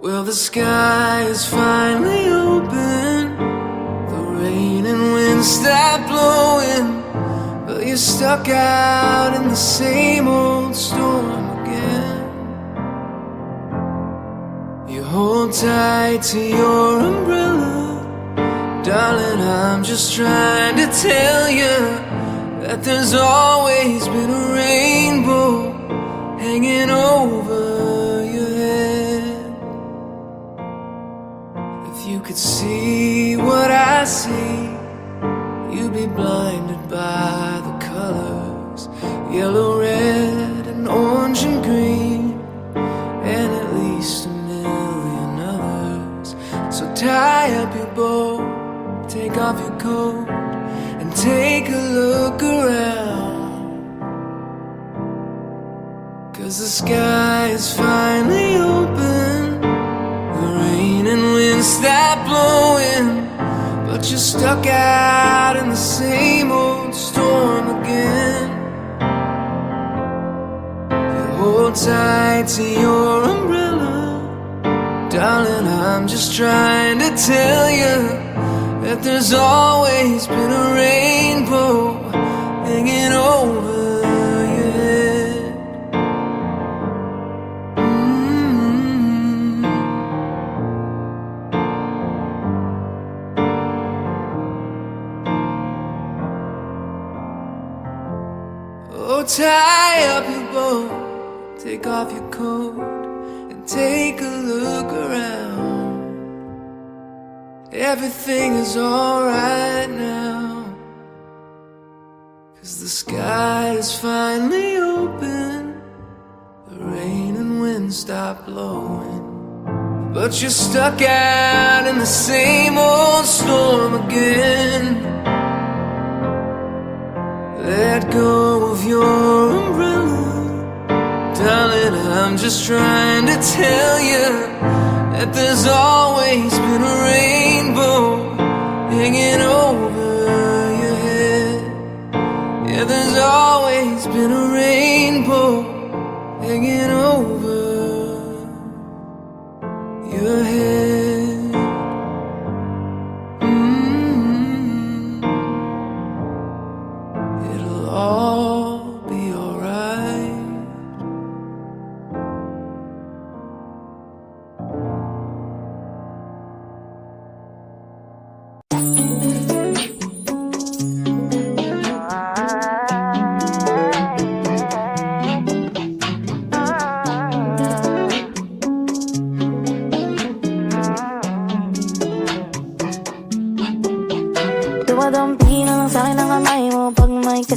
Well, the sky is finally open, the rain and wind stop blowing, but you're stuck out in the same old storm again. You hold tight to your umbrella, darling, I'm just trying to tell you that there's always been a rainbow hanging over your head. If you could see what I see, you'd be blinded by the colors, yellow, red, and orange and green, and at least a million others. So tie up your bow, take off your coat, and take a look around. 'Cause the sky is finally open, the rain and wind stop blowing, but you're stuck out in the same old storm again. You hold tight to your umbrella, darling, I'm just trying to tell you that there's always been a rainbow hanging over your head. Oh, tie up your bow, take off your coat, and take a look around. Everything is alright now, 'cause the sky is finally open, the rain and wind stop blowing, but you're stuck out in the same old storm again. Let go of your umbrella, darling, I'm just trying to tell you that there's always been a rainbow hanging over your head. Yeah, there's always been a rainbow hanging over your head. It'll all be alright.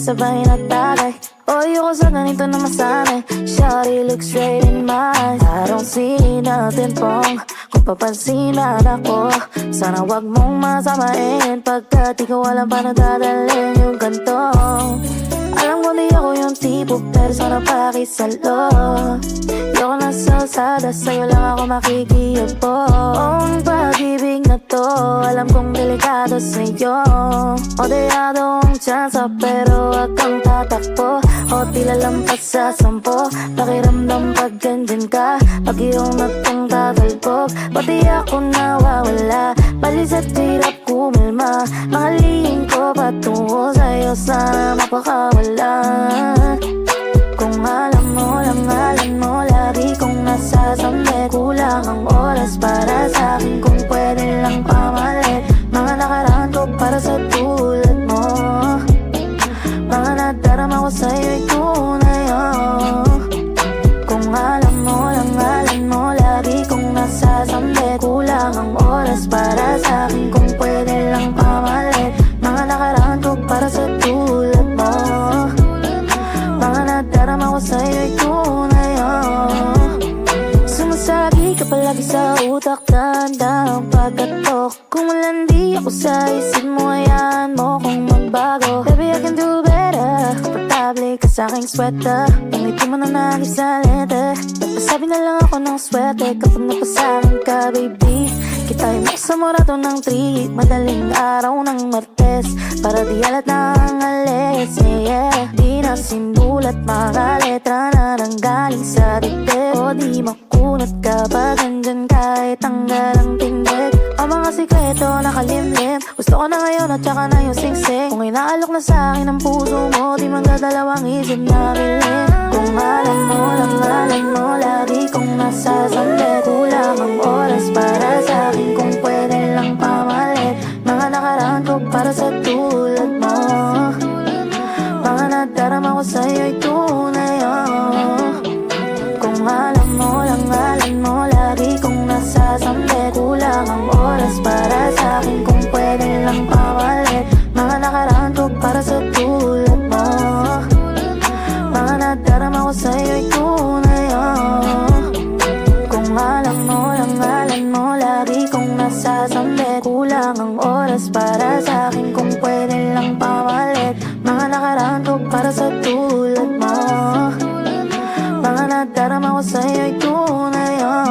sabay na tagay. Ayoko sa ganito na masanay. Shawty looks straight in my eyes. I don't see nothing wrong kung papansin man ako. Sana wag mong masamain pagkat ikaw alam paano dadalhin yung ganito. Alam ko di ako yung tipo pero sana pakisalo. Ayoko na sa usada, sa'yo lang ako makikiyapo. Ang pag-ibig na to, alam kong delikado sa'yo. O deyado ang tsansa pero wag kang tatakbo. O tila lampas sa 10. Pakiramdam pag ganyan ka, pag iyong nagtong tatalbog. Pati ako nawawala, balis at hirap kumalma. Mga lihim ko patungo sa'yo, sana mapakawala. Kung alam mo lang, alam mo, lagi kong nasasamit. Kulang ang oras para sa akin kung pwede lang pamalit. Mga nakaraan ko para sa tulad mo. Mga nadarama ko sa'yo'y tunay, oh. Kung alam mo lang, alam mo, lagi kong nasasamit. Kulang ang oras para sa akin kung pwede lang pamalit. Mga nakaraan ko para sa tulad mo. Mga nadarama ko sa'yo'y tunay, oh. Sumasagi ka palagi sa utak, tanda ang pagkatok. Kung malandi ako sa isip mo, hayaan mo kung magbago. Baby, I can do better. Komportable ka sa aking sweater. Pangiti mo na nagis sa letter. Nagpasabi na lang ako ng swerte kapag napasakin ka, baby. Kita'y maksamurado ng treat. Madaling araw ng Martes para di alat na ang alis, yeah. Di na sinulat mga letra na nanggaling sa dibdib. O di makunat kapag andyan kahit tanggal ang tindig. Ang mga sikreto nakalimlim. Gusto ko na ngayon at saka na yung sing-sing. Kung inaalok na sa akin ang puso mo, di magdadalawang isip na kilig. Kung alam mo lang, alam mo, lagi kong nasasambit. Kulang ang oras para sa akin kung pwede lang pamalit. Mga nakaraan ko para sa tulad mo. Mga nadarama ko sa'yo'y tunay, oh. Kung alam mo lang, alam mo, lagi kong nasasambit. Kulang ang oras para sa akin kung pwede lang pamalit. Mga nakaraan ko para sa tulad mo. Mga nadarama ko sa'yo'y tunay, oh. Kung alam mo lang, alam mo, lagi kong nasasambit. Kulang ang oras para sa akin kung pwede lang pamalit. Mga nakaraan ko para sa tulad mo. Mga nadarama ko sa'yo'y tunay, oh.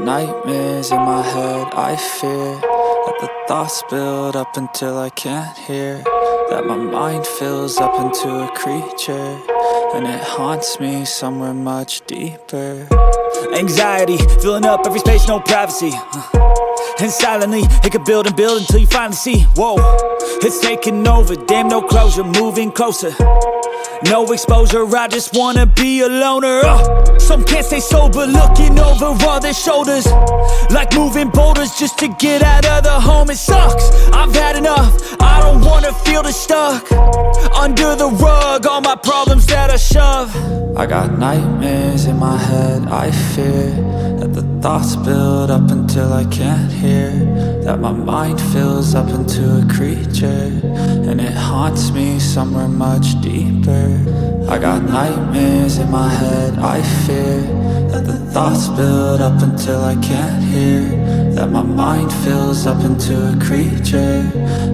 nightmares in my head, I fear that the thoughts build up until I can't hear, that my mind fills up into a creature, and it haunts me somewhere much deeper. Anxiety, filling up every space, no privacy. And silently, it could build and build until you finally see, whoa, it's taking over, damn no closure, moving closer. No exposure, I just wanna be a loner. Some can't stay sober, looking over all their shoulders, like moving boulders just to get out of the home. It sucks, I've had enough, I don't wanna feel the stuck under the rug, all my problems that I shove. I got nightmares in my head, I fear that the thoughts build up until I can't hear, that my mind fills up into a creature, and it haunts me somewhere much deeper. I got nightmares in my head, I fear that the thoughts build up until I can't hear, that my mind fills up into a creature,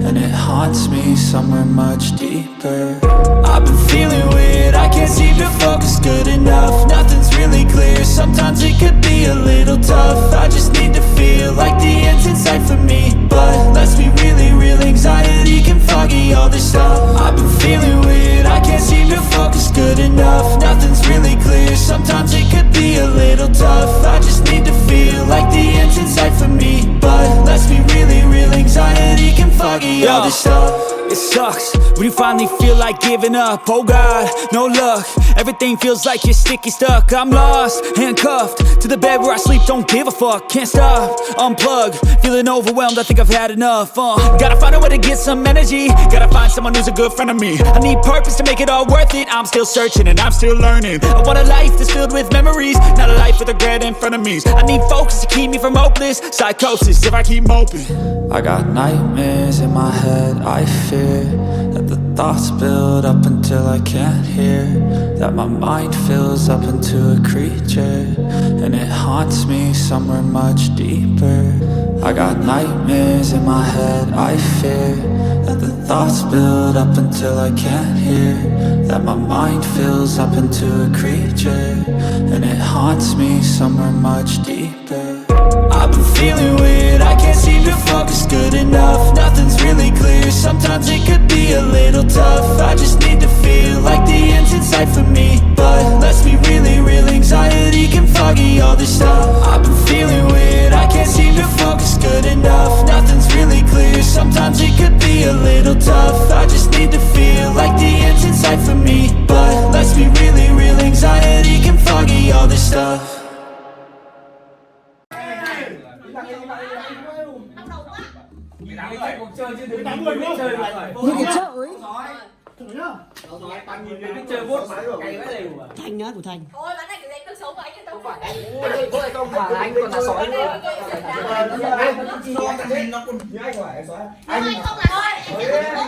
and it haunts me somewhere much deeper. I've been feeling weird, I can't seem to focus good enough. Nothing's really clear, sometimes it could be a little tough. I just need to feel like the end's in sight for me, but let's be really real, anxiety can foggy all this stuff. I've been feeling weird, I can't seem to focus good enough. Nothing's really clear, sometimes it could be a little tough. I just need to feel like the end's in sight for me, but let's be really real, anxiety can foggy all this stuff. It sucks when you finally feel like giving up. Oh God, no luck, everything feels like you're sticky stuck. I'm lost, handcuffed to the bed where I sleep, don't give a fuck. Can't stop, unplug, feeling overwhelmed, I think I've had enough. Gotta find a way to get some energy, gotta find someone who's a good friend of me. I need purpose to make it all worth it, I'm still searching and I'm still learning. I want a life that's filled with memories, not a life with regret and frenemies. I need focus to keep me from hopeless psychosis if I keep moping. I got nightmares in my head, I fear that the thoughts build up until I can't hear, that my mind fills up into a creature, and it haunts me somewhere much deeper. I got nightmares in my head, I fear that the thoughts build up until I can't hear, that my mind fills up into a creature, and it haunts me somewhere much deeper. I've been feeling weird, I can't seem to focus good enough. Nothing's really clear, sometimes it could be a little tough. I just need to feel like the end's in sight for me, but let's be really real, anxiety can foggy all this stuff. I've been feeling weird, I can't seem to focus good enough. Nothing's really clear, sometimes it could be a little tough. I just need to feel like the end's in sight for me, but let's be really real, anxiety can foggy all this stuff. Thanh á của Thanh. Ôi bạn này kiểu gì tôi xấu vậy chứ đâu phải. Ôi không phải anh còn là sói nữa. Anh không là thôi.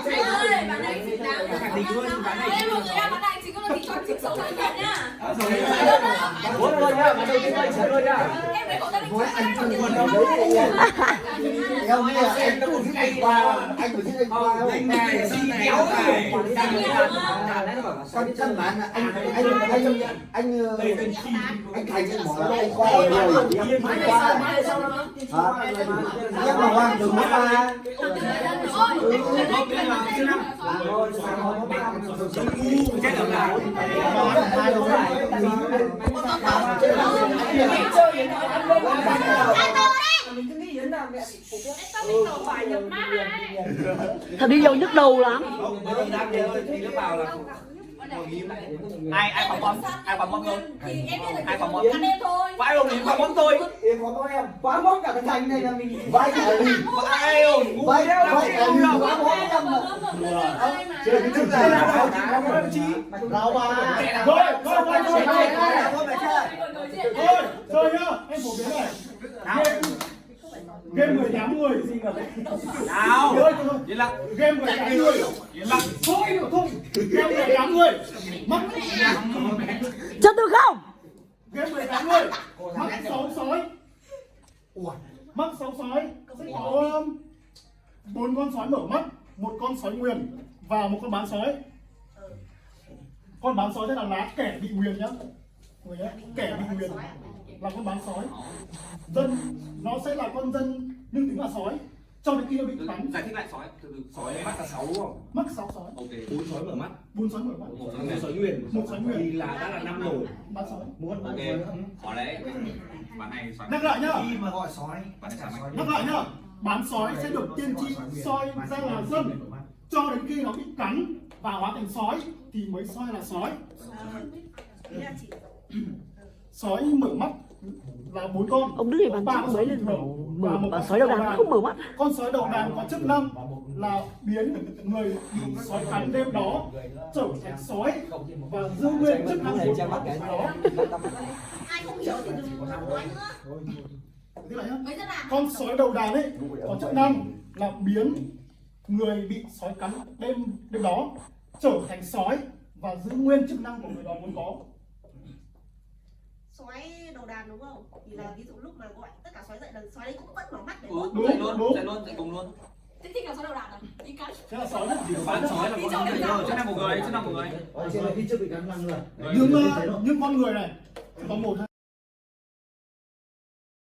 Anh ơi, bạn này xịn đáng. Em một người em bạn này chỉ có là chỉ cho chỉnh xấu thành nhá. Bốn rồi nhá, bạn đầu tiên anh sửa rồi nhá. Em phải có gia đình. Anh không còn đâu đấy. Em nghĩ là anh đã còn thích anh qua, anh còn thích anh qua không? Anh này xin kéo này. Con chân bạn anh Thành anh bỏ ra anh qua rồi. Anh qua. Em bảo Hoàng đừng mất ba. Thật đi vô nhức đầu lắm. Ai phỏng vấn luôn? Ai phỏng vấn? Thôi. Vai luôn thì phỏng vấn tôi. Em phỏng vấn em. Quá mốt cả cái Thành này là mình vai cả mình. Vai ơi, vai cả mình quá mốt em mà. Chưa cái thức này là đồng chí. Đâu mà. Thôi nhá, em phổ biến này. Game 18 người gì cả đấy. Nào. Yên lặng. Game 18 người. Yên lặng. Thôi. Game 18 người. Mắc. Cho tôi không? Game 18 người. Mắc 6 sói. Mắc 6 sói. Sẽ có 4 con sói mở mắt, 1 con sói nguyền và 1 con bán sói. Con bán sói sẽ là lá kẻ bị nguyền nhá. Người nhá, kẻ bị nguyền. là con bán sói. Dân nó sẽ là con dân nhưng tính là sói cho đến khi nó bị cắn. Giải thích lại sói, sói mắt là 6 đúng không? Mắc 6 sói. Ok. 4 sói mở mắt. 4 sói mở mắt. Một sói nguyên. Một sói nguyên. Thì là đã là 5 rồi. Bán sói. Ok. Khó đấy. Bạn này sói. Nhắc lại nhá. Khi mà gọi sói, Bạn này sói. Nhắc lại nhá. Bán sói sẽ được tiên tri soi ra là dân cho đến khi nó bị cắn và hóa thành sói thì mới soi là sói. Sói mở mắt là 4 con. Ông đứng đây bán chữ mấy lên mở bà sói đầu đàn không mở mắt. Con sói đầu đàn có chức năng là biến người bị sói cắn đêm đó trở thành sói và giữ nguyên chức năng của sói đó. Ai không hiểu thì đừng nói nữa. Thế này nhá. Mấy dân làm? Con sói đầu đàn ấy có chức năng là biến người bị sói cắn đêm đó trở thành sói và giữ nguyên chức năng của người đó muốn có. Sói đầu đàn đúng không? Thì là ví dụ lúc mà gọi tất cả sói dậy là sói đấy cũng vẫn mở mắt để Đúng, bớt. dậy cùng luôn. Thế thích là sói đầu đàn à? Đi cắn. Thế là sói đấy. Bán sói là con người thôi, chức năng một người, chức năng một người. Nhưng con người này có một